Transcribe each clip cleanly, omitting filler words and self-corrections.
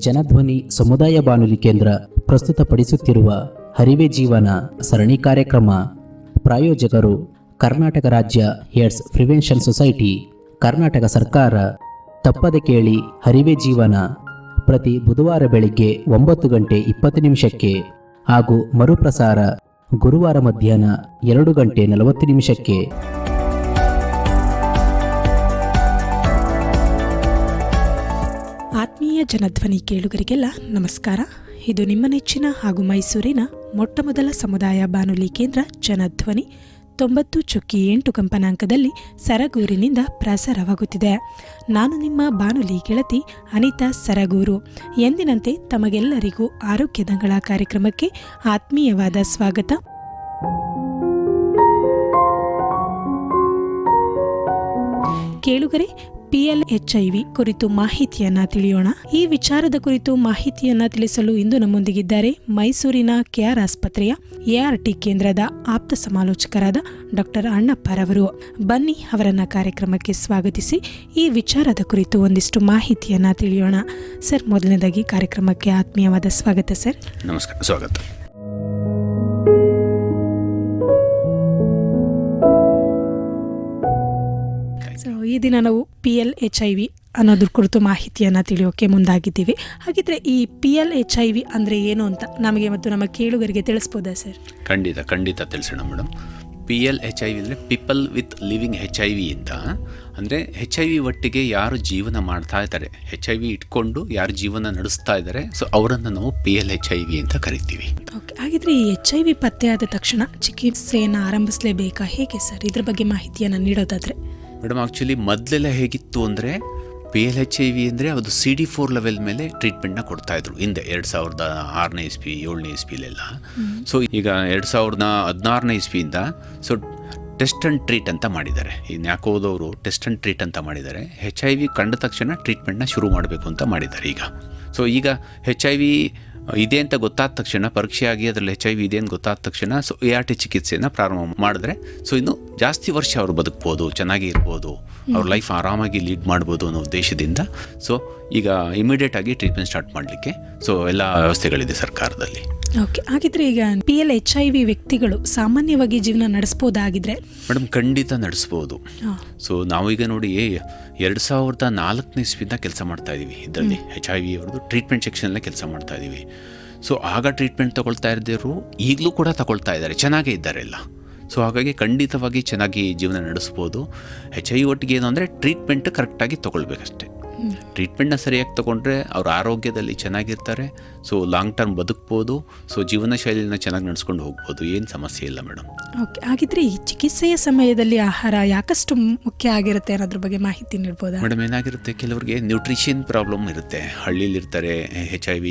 ಜನಧ್ವನಿ ಸಮುದಾಯ ಬಾನುಲಿ ಕೇಂದ್ರ ಪ್ರಸ್ತುತಪಡಿಸುತ್ತಿರುವ ಹರಿವೆ ಜೀವನ ಸರಣಿ ಕಾರ್ಯಕ್ರಮ. ಪ್ರಾಯೋಜಕರು ಕರ್ನಾಟಕ ರಾಜ್ಯ ಏಡ್ಸ್ ಪ್ರಿವೆನ್ಷನ್ ಸೊಸೈಟಿ, ಕರ್ನಾಟಕ ಸರ್ಕಾರ. ತಪ್ಪದೆ ಕೇಳಿ ಹರಿವೆ ಜೀವನ ಪ್ರತಿ ಬುಧವಾರ ಬೆಳಿಗ್ಗೆ 9:20 ಹಾಗೂ ಮರುಪ್ರಸಾರ ಗುರುವಾರ ಮಧ್ಯಾಹ್ನ 2:40. ಆತ್ಮೀಯ ಜನಧ್ವನಿ ಕೇಳುಗರಿಗೆಲ್ಲ ನಮಸ್ಕಾರ. ಇದು ನಿಮ್ಮ ನೆಚ್ಚಿನ ಹಾಗೂ ಮೈಸೂರಿನ ಮೊಟ್ಟಮೊದಲ ಸಮುದಾಯ ಬಾನುಲಿ ಕೇಂದ್ರ ಜನಧ್ವನಿ 90.8 ಕಂಪನಾಂಕದಲ್ಲಿ ಸರಗೂರಿನಿಂದ ಪ್ರಸಾರವಾಗುತ್ತಿದೆ. ನಾನು ನಿಮ್ಮ ಬಾನುಲಿ ಗೆಳತಿ ಅನಿತಾ ಸರಗೂರು. ಎಂದಿನಂತೆ ತಮಗೆಲ್ಲರಿಗೂ ಆರೋಗ್ಯದಂಗಳ ಕಾರ್ಯಕ್ರಮಕ್ಕೆ ಆತ್ಮೀಯವಾದ ಸ್ವಾಗತ. ಕೇಳುಗರೆ, PLHIV ಕುರಿತು ಮಾಹಿತಿಯನ್ನ ತಿಳಿಯೋಣ. ಈ ವಿಚಾರದ ಕುರಿತು ಮಾಹಿತಿಯನ್ನ ತಿಳಿಸಲು ಇಂದು ನಮ್ಮೊಂದಿಗಿದ್ದಾರೆ ಮೈಸೂರಿನ KR ಆಸ್ಪತ್ರೆಯ ART ಕೇಂದ್ರದ ಆಪ್ತ ಸಮಾಲೋಚಕರಾದ ಡಾಕ್ಟರ್ ಅಣ್ಣಪ್ಪರವರು. ಬನ್ನಿ ಅವರನ್ನ ಕಾರ್ಯಕ್ರಮಕ್ಕೆ ಸ್ವಾಗತಿಸಿ ಈ ವಿಚಾರದ ಕುರಿತು ಒಂದಿಷ್ಟು ಮಾಹಿತಿಯನ್ನ ತಿಳಿಯೋಣ. ಸರ್, ಮೊದಲನೇದಾಗಿ ಕಾರ್ಯಕ್ರಮಕ್ಕೆ ಆತ್ಮೀಯವಾದ ಸ್ವಾಗತ ಸರ್. ನಮಸ್ಕಾರ, ಸ್ವಾಗತ. ಈ ದಿನ ನಾವು PLHIV ಅನ್ನೋದ್ರ ಕುರಿತು ಮಾಹಿತಿಯನ್ನು ತಿಳಿಯೋಕೆ ಮುಂದಾಗಿದ್ದೀವಿ. ಹಾಗಿದ್ರೆ ಈ PLHIV ಅಂದರೆ ಏನು ಅಂತ ನಮಗೆ ಮತ್ತು ನಮ್ಮ ಕೇಳುಗರಿಗೆ ತಿಳಿಸ್ಬೋದಾ ಸರ್? ಖಂಡಿತ ತಿಳಿಸೋಣ ಮೇಡಮ್. PLHIV ಅಂದರೆ ಪೀಪಲ್ ವಿತ್ ಲಿವಿಂಗ್ HIV ಅಂತ. ಅಂದರೆ HIV ಒಟ್ಟಿಗೆ ಯಾರು ಜೀವನ ಮಾಡ್ತಾ ಇದ್ದಾರೆ, HIV ಇಟ್ಕೊಂಡು ಯಾರು ಜೀವನ ನಡೆಸ್ತಾ ಇದ್ದಾರೆ, ಸೊ ಅವರನ್ನು ನಾವು PLHIV ಅಂತ ಕರಿತೀವಿ. ಓಕೆ, ಹಾಗಿದ್ರೆ ಈ HIV ಪತ್ತೆಯಾದ ತಕ್ಷಣ ಚಿಕಿತ್ಸೆಯನ್ನು ಆರಂಭಿಸಲೇಬೇಕಾ, ಹೇಗೆ ಸರ್? ಇದ್ರ ಬಗ್ಗೆ ಮಾಹಿತಿಯನ್ನು ನೀಡೋದಾದರೆ. ಮೇಡಮ್, ಆ್ಯಕ್ಚುಲಿ ಮೊದಲೆಲ್ಲ ಹೇಗಿತ್ತು ಅಂದರೆ PLHIV ಅಂದರೆ ಅದು CD4 ಲೆವೆಲ್ ಮೇಲೆ ಟ್ರೀಟ್ಮೆಂಟ್ನ ಕೊಡ್ತಾಯಿದ್ರು ಹಿಂದೆ 2006ನೇ ಇಸ್ವಿ 7ನೇ ಇಸ್ವಿಲೆಲ್ಲ. ಸೊ ಈಗ 2016ನೇ ಇಸ್ವಿಯಿಂದ ಸೊ ಟೆಸ್ಟ್ ಆ್ಯಂಡ್ ಟ್ರೀಟ್ ಅಂತ ಮಾಡಿದ್ದಾರೆ. ಈ ನ್ಯಾಕೋದವರು ಟೆಸ್ಟ್ ಆ್ಯಂಡ್ ಟ್ರೀಟ್ ಅಂತ ಮಾಡಿದ್ದಾರೆ. HIV ಕಂಡ ತಕ್ಷಣ ಟ್ರೀಟ್ಮೆಂಟ್ನ ಶುರು ಮಾಡಬೇಕು ಅಂತ ಮಾಡಿದ್ದಾರೆ ಈಗ. ಸೊ ಈಗ HIV ಇದೆ ಅಂತ ಗೊತ್ತಾದ ತಕ್ಷಣ, ಪರೀಕ್ಷೆಯಾಗಿ ಅದರಲ್ಲಿ HIV ಇದೆ ಅಂತ ಗೊತ್ತಾದ ತಕ್ಷಣ ಸೊ ART ಚಿಕಿತ್ಸೆಯನ್ನು ಪ್ರಾರಂಭ ಮಾಡಿದ್ರೆ ಸೊ ಇನ್ನು ಜಾಸ್ತಿ ವರ್ಷ ಅವರು ಬದುಕ್ಬೋದು, ಚೆನ್ನಾಗಿ ಇರ್ಬೋದು, ಅವ್ರ ಲೈಫ್ ಆರಾಮಾಗಿ ಲೀಡ್ ಮಾಡ್ಬೋದು ಅನ್ನೋ ಉದ್ದೇಶದಿಂದ ಸೊ ಈಗ ಇಮಿಡಿಯೇಟಾಗಿ ಟ್ರೀಟ್ಮೆಂಟ್ ಸ್ಟಾರ್ಟ್ ಮಾಡಲಿಕ್ಕೆ ಸೊ ಎಲ್ಲ ವ್ಯವಸ್ಥೆಗಳಿದೆ ಸರ್ಕಾರದಲ್ಲಿ. ಓಕೆ, ಹಾಗಿದ್ರೆ ಈಗ PLHIV ವ್ಯಕ್ತಿಗಳು ಸಾಮಾನ್ಯವಾಗಿ ಜೀವನ ನಡೆಸ್ಬೋದಾಗಿದ್ರೆ? ಮೇಡಮ್, ಖಂಡಿತ ನಡೆಸ್ಬೋದು. ಸೊ ನಾವೀಗ ನೋಡಿ 2004ನೇ ಇಸ್ವಿಯಿಂದ ಕೆಲಸ ಮಾಡ್ತಾ ಇದ್ದೀವಿ ಇದರಲ್ಲಿ. HIV ಅವ್ರದ್ದು ಟ್ರೀಟ್ಮೆಂಟ್ ಸೆಕ್ಷನಲ್ಲೇ ಕೆಲಸ ಮಾಡ್ತಾ ಇದ್ದೀವಿ. ಸೊ ಆಗ ಟ್ರೀಟ್ಮೆಂಟ್ ತಗೊಳ್ತಾ ಇದ್ದವರು ಈಗಲೂ ಕೂಡ ತಗೊಳ್ತಾ ಇದ್ದಾರೆ, ಚೆನ್ನಾಗೇ ಇದ್ದಾರೆ ಎಲ್ಲ. ಸೊ ಹಾಗಾಗಿ ಖಂಡಿತವಾಗಿ ಚೆನ್ನಾಗಿ ಜೀವನ ನಡೆಸ್ಬೋದು. HIV ಒಟ್ಟಿಗೆ ಏನು ಅಂದರೆ ಟ್ರೀಟ್ಮೆಂಟ್ ಕರೆಕ್ಟಾಗಿ ತೊಗೊಳ್ಬೇಕಷ್ಟೆ. ಟ್ರೀಟ್ಮೆಂಟ್ನ ಸರಿಯಾಗಿ ತೊಗೊಂಡ್ರೆ ಅವ್ರ ಆರೋಗ್ಯದಲ್ಲಿ ಚೆನ್ನಾಗಿರ್ತಾರೆ, ಸೊ ಲಾಂಗ್ ಟರ್ಮ್ ಬದುಕ್ಬೋದು, ಸೊ ಜೀವನ ಶೈಲಿನ ಚೆನ್ನಾಗಿ ನಡೆಸ್ಕೊಂಡು ಹೋಗ್ಬೋದು, ಏನು ಸಮಸ್ಯೆ ಇಲ್ಲ ಮೇಡಮ್. ಓಕೆ, ಹಾಗಿದ್ರೆ ಈ ಚಿಕಿತ್ಸೆಯ ಸಮಯದಲ್ಲಿ ಆಹಾರ ಯಾಕಷ್ಟು ಮುಖ್ಯ ಆಗಿರುತ್ತೆ ಅನ್ನೋದ್ರ ಬಗ್ಗೆ ಮಾಹಿತಿ ನೀಡ್ಬೋದಾ? ಮೇಡಮ್, ಏನಾಗಿರುತ್ತೆ, ಕೆಲವರಿಗೆ ನ್ಯೂಟ್ರಿಷನ್ ಪ್ರಾಬ್ಲಮ್ ಇರುತ್ತೆ. ಹಳ್ಳಿಲಿರ್ತಾರೆ, HIV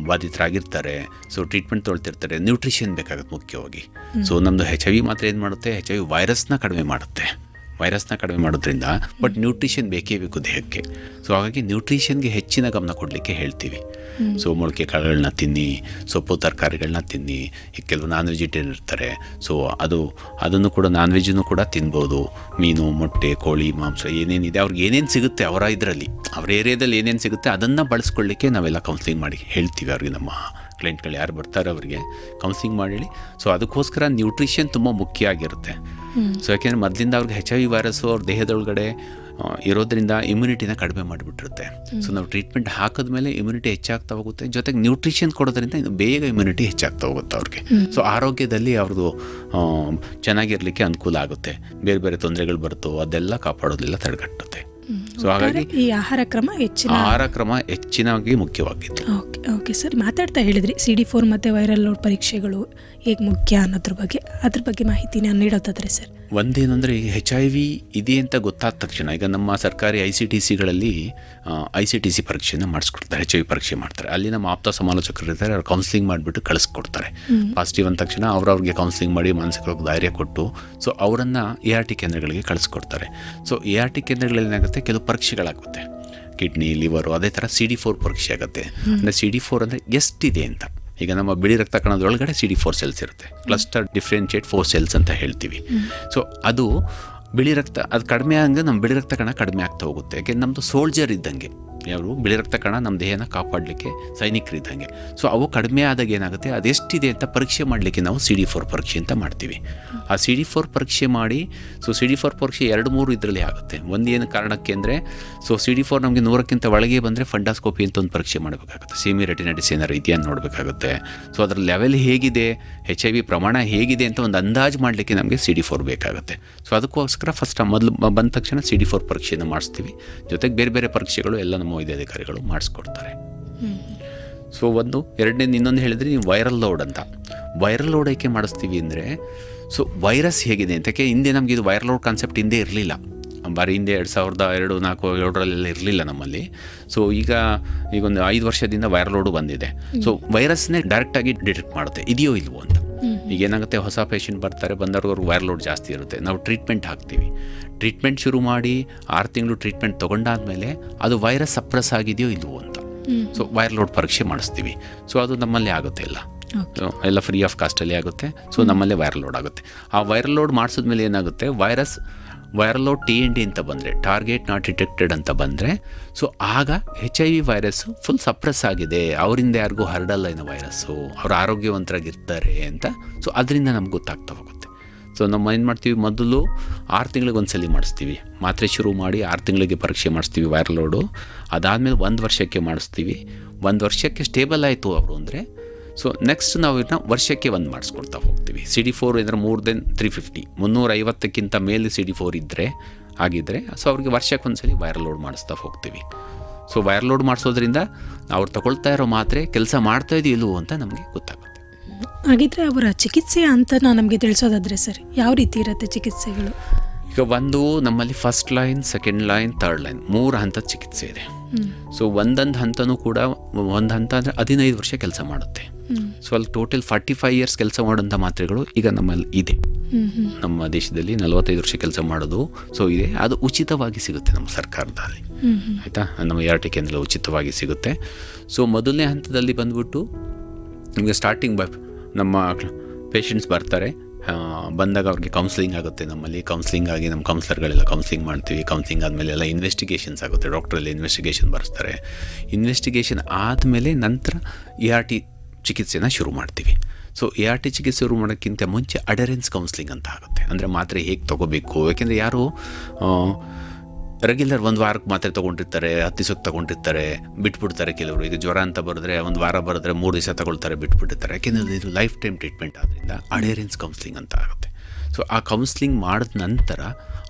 ಬಾಧಿತರಾಗಿರ್ತಾರೆ, ಸೊ ಟ್ರೀಟ್ಮೆಂಟ್ ತೊಗೊಳ್ತಿರ್ತಾರೆ, ನ್ಯೂಟ್ರಿಷನ್ ಬೇಕಾಗುತ್ತೆ ಮುಖ್ಯವಾಗಿ. ಸೊ ನಮ್ಮದು HIV ಮಾತ್ರ ಏನು ಮಾಡುತ್ತೆ, HIV ವೈರಸ್ನ ಕಡಿಮೆ ಮಾಡೋದ್ರಿಂದ ಬಟ್ ನ್ಯೂಟ್ರಿಷನ್ ಬೇಕೇ ಬೇಕು ದೇಹಕ್ಕೆ. ಸೊ ಹಾಗಾಗಿ ನ್ಯೂಟ್ರಿಷನ್ಗೆ ಹೆಚ್ಚಿನ ಗಮನ ಕೊಡಲಿಕ್ಕೆ ಹೇಳ್ತೀವಿ. ಸೊ ಮೊಳಕೆ ಕಾಳುಗಳನ್ನ ತಿನ್ನಿ, ಸೊಪ್ಪು ತರಕಾರಿಗಳನ್ನ ತಿನ್ನಿ. ಈಗ ಕೆಲವು ನಾನ್ ವೆಜಿಟೇರಿಯನ್ ಇರ್ತಾರೆ, ಸೊ ಅದನ್ನು ಕೂಡ ನಾನ್ ವೆಜ್ಜನ್ನು ಕೂಡ ತಿನ್ಬೋದು. ಮೀನು, ಮೊಟ್ಟೆ, ಕೋಳಿ, ಮಾಂಸ ಏನೇನಿದೆ ಅವ್ರಿಗೆ ಏನೇನು ಸಿಗುತ್ತೆ ಅವರ ಇದರಲ್ಲಿ, ಅವ್ರ ಏರಿಯಾದಲ್ಲಿ ಏನೇನು ಸಿಗುತ್ತೆ ಅದನ್ನು ಬಳಸ್ಕೊಳ್ಳಿಕ್ಕೆ ನಾವೆಲ್ಲ ಕೌನ್ಸಿಲಿಂಗ್ ಮಾಡಿ ಹೇಳ್ತೀವಿ ಅವ್ರಿಗೆ. ನಮ್ಮ ಕ್ಲೈಂಟ್ಗಳು ಯಾರು ಬರ್ತಾರೆ ಅವರಿಗೆ ಕೌನ್ಸಿಲಿಂಗ್ ಮಾಡಿ. ಸೊ ಅದಕ್ಕೋಸ್ಕರ ನ್ಯೂಟ್ರಿಷನ್ ತುಂಬ ಮುಖ್ಯ ಆಗಿರುತ್ತೆ. ಸೊ ಯಾಕೆಂದರೆ ಮೊದಲಿಂದ ಅವ್ರಿಗೆ HIV ವೈರಸ್ಸು ಅವ್ರ ದೇಹದೊಳಗಡೆ ಇರೋದ್ರಿಂದ ಇಮ್ಯುನಿಟಿನ ಕಡಿಮೆ ಮಾಡಿಬಿಟ್ಟಿರುತ್ತೆ. ಸೊ ನಾವು ಟ್ರೀಟ್ಮೆಂಟ್ ಹಾಕಿದ್ಮೇಲೆ ಇಮ್ಯುನಿಟಿ ಹೆಚ್ಚಾಗ್ತಾ ಹೋಗುತ್ತೆ, ಜೊತೆಗೆ ನ್ಯೂಟ್ರಿಷನ್ ಕೊಡೋದ್ರಿಂದ ಇನ್ನು ಬೇಗ ಇಮ್ಯುನಿಟಿ ಹೆಚ್ಚಾಗ್ತಾ ಹೋಗುತ್ತೆ ಅವ್ರಿಗೆ. ಸೊ ಆರೋಗ್ಯದಲ್ಲಿ ಅವ್ರದ್ದು ಚೆನ್ನಾಗಿರಲಿಕ್ಕೆ ಅನುಕೂಲ ಆಗುತ್ತೆ. ಬೇರೆ ಬೇರೆ ತೊಂದರೆಗಳು ಬರುತ್ತೋ ಅದೆಲ್ಲ ಕಾಪಾಡೋದಿಲ್ಲ, ತಡೆಗಟ್ಟುತ್ತೆ. ಸೊ ಹಾಗಾಗಿ ಈ ಆಹಾರ ಕ್ರಮ ಹೆಚ್ಚಿನಾಗಿ ಮುಖ್ಯವಾಗಿತ್ತು. ಓಕೆ ಸರ್, ಮಾತಾಡ್ತಾ ಹೇಳಿದ್ರಿ CD4 ಮತ್ತು ವೈರಲ್ ಲೋಡ್ ಪರೀಕ್ಷೆಗಳು ಹೇಗೆ ಮುಖ್ಯ ಅನ್ನೋದ್ರ ಬಗ್ಗೆ ಮಾಹಿತಿನ ನೀಡೋದಾದ್ರೆ ಸರ್? ಒಂದೇನೆಂದರೆ ಈ HIV ಇದೆ ಅಂತ ಗೊತ್ತಾದ ತಕ್ಷಣ ಈಗ ನಮ್ಮ ಸರ್ಕಾರಿ ICTCಗಳಲ್ಲಿ ICTC ಪರೀಕ್ಷೆನ ಮಾಡಿಸ್ಕೊಡ್ತಾರೆ, HIV ಪರೀಕ್ಷೆ ಮಾಡ್ತಾರೆ. ಅಲ್ಲಿ ನಮ್ಮ ಆಪ್ತ ಸಮಾಲೋಚಕರು ಇರ್ತಾರೆ, ಅವ್ರು ಕೌನ್ಸಿಲಿಂಗ್ ಮಾಡಿಬಿಟ್ಟು ಕಳಿಸ್ಕೊಡ್ತಾರೆ. ಪಾಸಿಟಿವ್ ಅಂದ ತಕ್ಷಣ ಅವ್ರಿಗೆ ಕೌನ್ಸಿಲಿಂಗ್ ಮಾಡಿ ಮಾನಸಿಕವಾಗಿ ಧೈರ್ಯ ಕೊಟ್ಟು ಸೊ ಅವರನ್ನು ART ಕೇಂದ್ರಗಳಿಗೆ ಕಳಿಸ್ಕೊಡ್ತಾರೆ. ಸೊ ART ಕೇಂದ್ರಗಳಲ್ಲಿ ಏನಾಗುತ್ತೆ, ಕೆಲವು ಪರೀಕ್ಷೆಗಳಾಗುತ್ತೆ, ಕಿಡ್ನಿ, ಲಿವರು, ಅದೇ ಥರ CD4 ಪರೀಕ್ಷೆ ಆಗುತ್ತೆ. ಅಂದರೆ CD4 ಅಂದರೆ ಎಷ್ಟಿದೆ ಅಂತ. ಈಗ ನಮ್ಮ ಬಿಳಿ ರಕ್ತ ಕಣದೊಳಗಡೆ CD4 ಸೆಲ್ಸ್ ಇರುತ್ತೆ, ಕ್ಲಸ್ಟರ್ ಡಿಫ್ರೆನ್ಷಿಯೇಟ್ 4 ಸೆಲ್ಸ್ ಅಂತ ಹೇಳ್ತೀವಿ. ಸೊ ಅದು ಬಿಳಿ ರಕ್ತ ಅದು ಕಡಿಮೆ ಆಗಂಗೆ ನಮ್ಮ ಬಿಳಿ ರಕ್ತ ಕಣ ಕಡಿಮೆ ಆಗ್ತಾ ಹೋಗುತ್ತೆ. ಯಾಕೆ ನಮ್ಮದು ಸೋಲ್ಜರ್ ಇದ್ದಂಗೆ, ಯಾರು ಬಿಳಿ ರಕ್ತ ಕಣ ನಮ್ಮ ದೇಹನ ಕಾಪಾಡಲಿಕ್ಕೆ ಸೈನಿಕರಿದ್ದಂಗೆ. ಸೊ ಅವು ಕಡಿಮೆ ಆದಾಗ ಏನಾಗುತ್ತೆ, ಅದೆಷ್ಟಿದೆ ಅಂತ ಪರೀಕ್ಷೆ ಮಾಡಲಿಕ್ಕೆ ನಾವು CD4 ಪರೀಕ್ಷೆ ಅಂತ ಮಾಡ್ತೀವಿ. ಆ CD4 ಪರೀಕ್ಷೆ ಮಾಡಿ, ಸೊ CD4 ಪರೀಕ್ಷೆ 2-3 ಇದರಲ್ಲಿ ಆಗುತ್ತೆ. ಒಂದು ಏನು ಕಾರಣಕ್ಕೆ ಅಂದರೆ, ಸೊ CD4 ನಮಗೆ 100ಕ್ಕಿಂತ ಒಳಗೆ ಬಂದರೆ ಫಂಡಾಸ್ಕೋಪಿ ಅಂತ ಒಂದು ಪರೀಕ್ಷೆ ಮಾಡಬೇಕಾಗುತ್ತೆ. ಸೀಮಿ ರೆಟಿನೈಟಿಸ್ ಏನಾರು ಇದೆಯಾ ನೋಡಬೇಕಾಗುತ್ತೆ. ಸೊ ಅದರ ಲೆವೆಲ್ ಹೇಗಿದೆ, HIV ಪ್ರಮಾಣ ಹೇಗಿದೆ ಅಂತ ಒಂದು ಅಂದಾಜು ಮಾಡಲಿಕ್ಕೆ ನಮಗೆ CD4 ಬೇಕಾಗುತ್ತೆ. ಸೊ ಅದಕ್ಕೋಸ್ಕರ ಫಸ್ಟ್ ಮೊದಲು ಬಂದ ತಕ್ಷಣ CD4 ಪರೀಕ್ಷೆಯನ್ನು ಮಾಡಿಸ್ತೀವಿ. ಜೊತೆಗೆ ಬೇರೆ ಬೇರೆ ಪರೀಕ್ಷೆಗಳು ಎಲ್ಲ ನಮ್ಮ ವೈದ್ಯಾಧಿಕಾರಿಗಳು ಮಾಡಿಸ್ಕೊಡ್ತಾರೆ. ಸೊ ಇನ್ನೊಂದು ಹೇಳಿದ್ರೆ ನೀವು ವೈರಲ್ ಲೋಡ್ ಅಂತ. ವೈರಲ್ ಲೋಡ್ ಏಕೆ ಮಾಡಿಸ್ತೀವಿ ಅಂದರೆ, ಸೊ ವೈರಸ್ ಹೇಗಿದೆ ಅಂತಕ್ಕೆ ಹಿಂದೆ ನಮಗೆ ಇದು ವೈರಲ್ ಲೋಡ್ ಕಾನ್ಸೆಪ್ಟ್ ಹಿಂದೆ ಇರಲಿಲ್ಲ. ಬಾರಿ ಹಿಂದೆ 2002, 2004, 2007 ಇರಲಿಲ್ಲ ನಮ್ಮಲ್ಲಿ. ಸೊ ಈಗ ಒಂದು 5 ವರ್ಷದಿಂದ ವೈರಲ್ ಲೋಡು ಬಂದಿದೆ. ಸೊ ವೈರಸ್ನೇ ಡೈರೆಕ್ಟಾಗಿ ಡಿಟೆಕ್ಟ್ ಮಾಡುತ್ತೆ, ಇದೆಯೋ ಇಲ್ವೋ ಅಂತ. ಈಗ ಏನಾಗುತ್ತೆ, ಹೊಸ ಪೇಷಂಟ್ ಬರ್ತಾರೆ, ಬಂದವ್ರಿಗೆ ವೈರಲ್ ಲೋಡ್ ಜಾಸ್ತಿ ಇರುತ್ತೆ. ನಾವು ಟ್ರೀಟ್ಮೆಂಟ್ ಹಾಕ್ತೀವಿ. ಟ್ರೀಟ್ಮೆಂಟ್ ಶುರು ಮಾಡಿ 6 ತಿಂಗಳು ಟ್ರೀಟ್ಮೆಂಟ್ ತೊಗೊಂಡಾದ್ಮೇಲೆ ಅದು ವೈರಸ್ ಸಪ್ರೆಸ್ ಆಗಿದೆಯೋ ಇಲ್ವೋ ಅಂತ ಸೊ ವೈರಲ್ ಲೋಡ್ ಪರೀಕ್ಷೆ ಮಾಡಿಸ್ತೀವಿ. ಸೊ ಅದು ನಮ್ಮಲ್ಲೇ ಆಗುತ್ತೆ, ಎಲ್ಲ ಫ್ರೀ ಆಫ್ ಕಾಸ್ಟಲ್ಲಿ ಆಗುತ್ತೆ. ಸೊ ನಮ್ಮಲ್ಲೇ ವೈರಲ್ ಲೋಡ್ ಆಗುತ್ತೆ. ಆ ವೈರಲ್ ಲೋಡ್ ಮಾಡಿಸಿದ್ಮೇಲೆ ಏನಾಗುತ್ತೆ, ವೈರಲ್ ಲೋಡ್ TND ಅಂತ ಬಂದರೆ, ಟಾರ್ಗೆಟ್ ನಾಟ್ ಡಿಟೆಕ್ಟೆಡ್ ಅಂತ ಬಂದರೆ, ಸೊ ಆಗ HIV ವೈರಸ್ಸು ಫುಲ್ ಸಪ್ರೆಸ್ ಆಗಿದೆ, ಅವರಿಂದ ಯಾರಿಗೂ ಹರಡಲ್ಲ ಏನೋ ವೈರಸ್ಸು, ಅವರು ಆರೋಗ್ಯವಂತರಾಗಿರ್ತಾರೆ ಅಂತ. ಸೊ ಅದರಿಂದ ನಮ್ಗೆ ಗೊತ್ತಾಗ್ತಾ ಹೋಗುತ್ತೆ. ಸೊ ನಮ್ಮ ಏನು ಮಾಡ್ತೀವಿ, ಮೊದಲು 6 ತಿಂಗಳಿಗೆ ಒಂದ್ಸಲಿ ಮಾಡಿಸ್ತೀವಿ. ಮಾತ್ರೆ ಶುರು ಮಾಡಿ 6 ತಿಂಗಳಿಗೆ ಪರೀಕ್ಷೆ ಮಾಡಿಸ್ತೀವಿ ವೈರಲ್ ಲೋಡು. ಅದಾದಮೇಲೆ 1 ವರ್ಷಕ್ಕೆ ಮಾಡಿಸ್ತೀವಿ. 1 ವರ್ಷಕ್ಕೆ ಸ್ಟೇಬಲ್ ಆಯಿತು ಅವರು ಅಂದರೆ, ಸೊ ನೆಕ್ಸ್ಟ್ ನಾವು ಇದನ್ನ ವರ್ಷಕ್ಕೆ ಒಂದು ಮಾಡಿಸ್ಕೊಡ್ತಾ ಹೋಗ್ತೀವಿ. CD4 ಅಂದರೆ ಮೋರ್ ದೆನ್ 350, 350ಕ್ಕಿಂತ ಮೇಲೆ CD4 ಆಗಿದ್ದರೆ ಸೊ ಅವ್ರಿಗೆ ವರ್ಷಕ್ಕೆ ಒಂದ್ಸಲಿ ವೈರಲ್ ಲೋಡ್ ಮಾಡಿಸ್ತಾ ಹೋಗ್ತೀವಿ. ಸೊ ವೈರಲ್ ಲೋಡ್ ಮಾಡಿಸೋದ್ರಿಂದ ಅವ್ರು ತಗೊಳ್ತಾ ಇರೋ ಮಾತ್ರೆ ಕೆಲಸ ಮಾಡ್ತಾ ಇದೆಯೋ ಇಲ್ವೋ ಅಂತ ನಮಗೆ ಗೊತ್ತಾಗುತ್ತೆ. ಹಾಗಿದ್ರೆ ಅವರ ಚಿಕಿತ್ಸೆಯ ಅಂತ ನಮಗೆ ತಿಳಿಸೋದಾದ್ರೆ ಸರ್, ಯಾವ ರೀತಿ ಇರುತ್ತೆ ಚಿಕಿತ್ಸೆಗಳು? ಈಗ ನಮ್ಮಲ್ಲಿ first line, second line, third line 3 ಹಂತದ ಚಿಕಿತ್ಸೆ ಇದೆ. ಸೊ ಒಂದೊಂದು ಹಂತನೂ ಕೂಡ, ಒಂದು ಹಂತ ಅಂದರೆ 15 ವರ್ಷ ಕೆಲಸ ಮಾಡುತ್ತೆ. ಸೊ ಅಲ್ಲಿ ಟೋಟಲ್ 45 ಇಯರ್ಸ್ ಕೆಲಸ ಮಾಡೋಂಥ ಮಾತ್ರೆಗಳು ಈಗ ನಮ್ಮಲ್ಲಿ ಇದೆ. ನಮ್ಮ ದೇಶದಲ್ಲಿ 45 ವರ್ಷ ಕೆಲಸ ಮಾಡೋದು ಸೊ ಇದೆ. ಅದು ಉಚಿತವಾಗಿ ಸಿಗುತ್ತೆ ನಮ್ಮ ಸರ್ಕಾರದಲ್ಲಿ, ಆಯಿತಾ. ನಮ್ಮ ART ಕೇಂದ್ರ ಉಚಿತವಾಗಿ ಸಿಗುತ್ತೆ. ಸೊ ಮೊದಲನೇ ಹಂತದಲ್ಲಿ ಬಂದ್ಬಿಟ್ಟು ನಿಮಗೆ ಸ್ಟಾರ್ಟಿಂಗ್ ನಮ್ಮ ಪೇಷಂಟ್ಸ್ ಬರ್ತಾರೆ, ಬಂದಾಗ ಅವ್ರಿಗೆ ಕೌನ್ಸಿಲಿಂಗ್ ಆಗುತ್ತೆ. ನಮ್ಮಲ್ಲಿ ಕೌನ್ಸಿಲಿಂಗ್ ಆಗಿ ನಮ್ಮ ಕೌನ್ಸಿಲರ್ಗಳೆಲ್ಲ ಕೌನ್ಸಿಲಿಂಗ್ ಮಾಡ್ತೀವಿ. ಕೌನ್ಸಿಲಿಂಗ್ ಆದಮೇಲೆ ಎಲ್ಲ ಇನ್ವೆಸ್ಟಿಗೇಷನ್ಸ್ ಆಗುತ್ತೆ, ಡಾಕ್ಟ್ರಲ್ಲಿ ಇನ್ವೆಸ್ಟಿಗೇಷನ್ ಬರೆಸ್ತಾರೆ. ಇನ್ವೆಸ್ಟಿಗೇಷನ್ ಆದಮೇಲೆ ನಂತರ ART ಚಿಕಿತ್ಸೆನ ಶುರು ಮಾಡ್ತೀವಿ. ಸೊ ART ಚಿಕಿತ್ಸೆ ಶುರು ಮಾಡೋಕ್ಕಿಂತ ಮುಂಚೆ ಅಡರೆನ್ಸ್ ಕೌನ್ಸಿಲಿಂಗ್ ಅಂತ ಆಗುತ್ತೆ. ಅಂದರೆ ಮಾತ್ರೆ ಹೇಗೆ ತೊಗೋಬೇಕು, ಯಾಕೆಂದರೆ ಯಾರು ರೆಗ್ಯುಲರ್ 1 ವಾರಕ್ಕೆ ಮಾತ್ರೆ ತೊಗೊಂಡಿರ್ತಾರೆ, 10 ದಿವಸಕ್ಕೆ ತೊಗೊಂಡಿರ್ತಾರೆ, ಬಿಟ್ಬಿಡ್ತಾರೆ. ಕೆಲವರು ಈಗ ಜ್ವರ ಅಂತ ಬರೆದ್ರೆ 1 ವಾರ ಬರೆದ್ರೆ 3 ದಿವಸ ತಗೊಳ್ತಾರೆ, ಬಿಟ್ಬಿಟ್ಟಿರ್ತಾರೆ. ಯಾಕೆಂದರೆ ಇದು ಲೈಫ್ ಟೈಮ್ ಟ್ರೀಟ್ಮೆಂಟ್ ಆದ್ದರಿಂದ ಅಡರೆನ್ಸ್ ಕೌನ್ಸಿಲಿಂಗ್ ಅಂತ ಆಗುತ್ತೆ. ಸೊ ಆ ಕೌನ್ಸಿಲಿಂಗ್ ಮಾಡಿದ ನಂತರ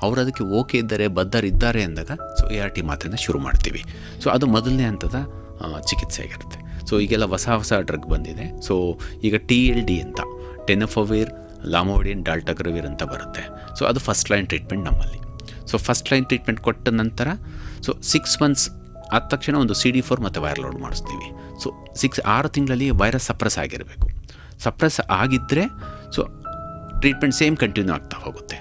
ಅವರು ಅದಕ್ಕೆ ಓಕೆ ಇದ್ದಾರೆ, ಬದ್ಧರಿದ್ದಾರೆ ಅಂದಾಗ ಸೊ ART ಮಾತ್ರೆನ ಶುರು ಮಾಡ್ತೀವಿ. ಸೊ ಅದು ಮೊದಲನೇ ಹಂತದ ಚಿಕಿತ್ಸೆ ಆಗಿರುತ್ತೆ. ಸೊ ಈಗೆಲ್ಲ ಹೊಸ ಡ್ರಗ್ ಬಂದಿದೆ. ಸೊ ಈಗ TLD ಅಂತ, ಟೆನಫೋವಿರ್, ಲಾಮೋಡಿನ್, ಡಾಲ್ಟಗ್ರವಿರ್ ಅಂತ ಬರುತ್ತೆ. ಸೊ ಅದು ಫಸ್ಟ್ ಲೈನ್ ಟ್ರೀಟ್ಮೆಂಟ್ ನಮ್ಮಲ್ಲಿ. ಸೊ ಫಸ್ಟ್ ಲೈನ್ ಟ್ರೀಟ್ಮೆಂಟ್ ಕೊಟ್ಟ ನಂತರ ಸೊ 6 ಮಂತ್ಸ್ ಆದ ತಕ್ಷಣ ಒಂದು CD4 ಮತ್ತು ವೈರಲ್ ಲೋಡ್ ಮಾಡಿಸ್ತೀವಿ. ಸೊ 6 ತಿಂಗಳಲ್ಲಿ ವೈರಸ್ ಸಪ್ರೆಸ್ ಆಗಿರಬೇಕು. ಸಪ್ರೆಸ್ ಆಗಿದ್ದರೆ ಸೊ ಟ್ರೀಟ್ಮೆಂಟ್ ಸೇಮ್ ಕಂಟಿನ್ಯೂ ಆಗ್ತಾ ಹೋಗುತ್ತೆ.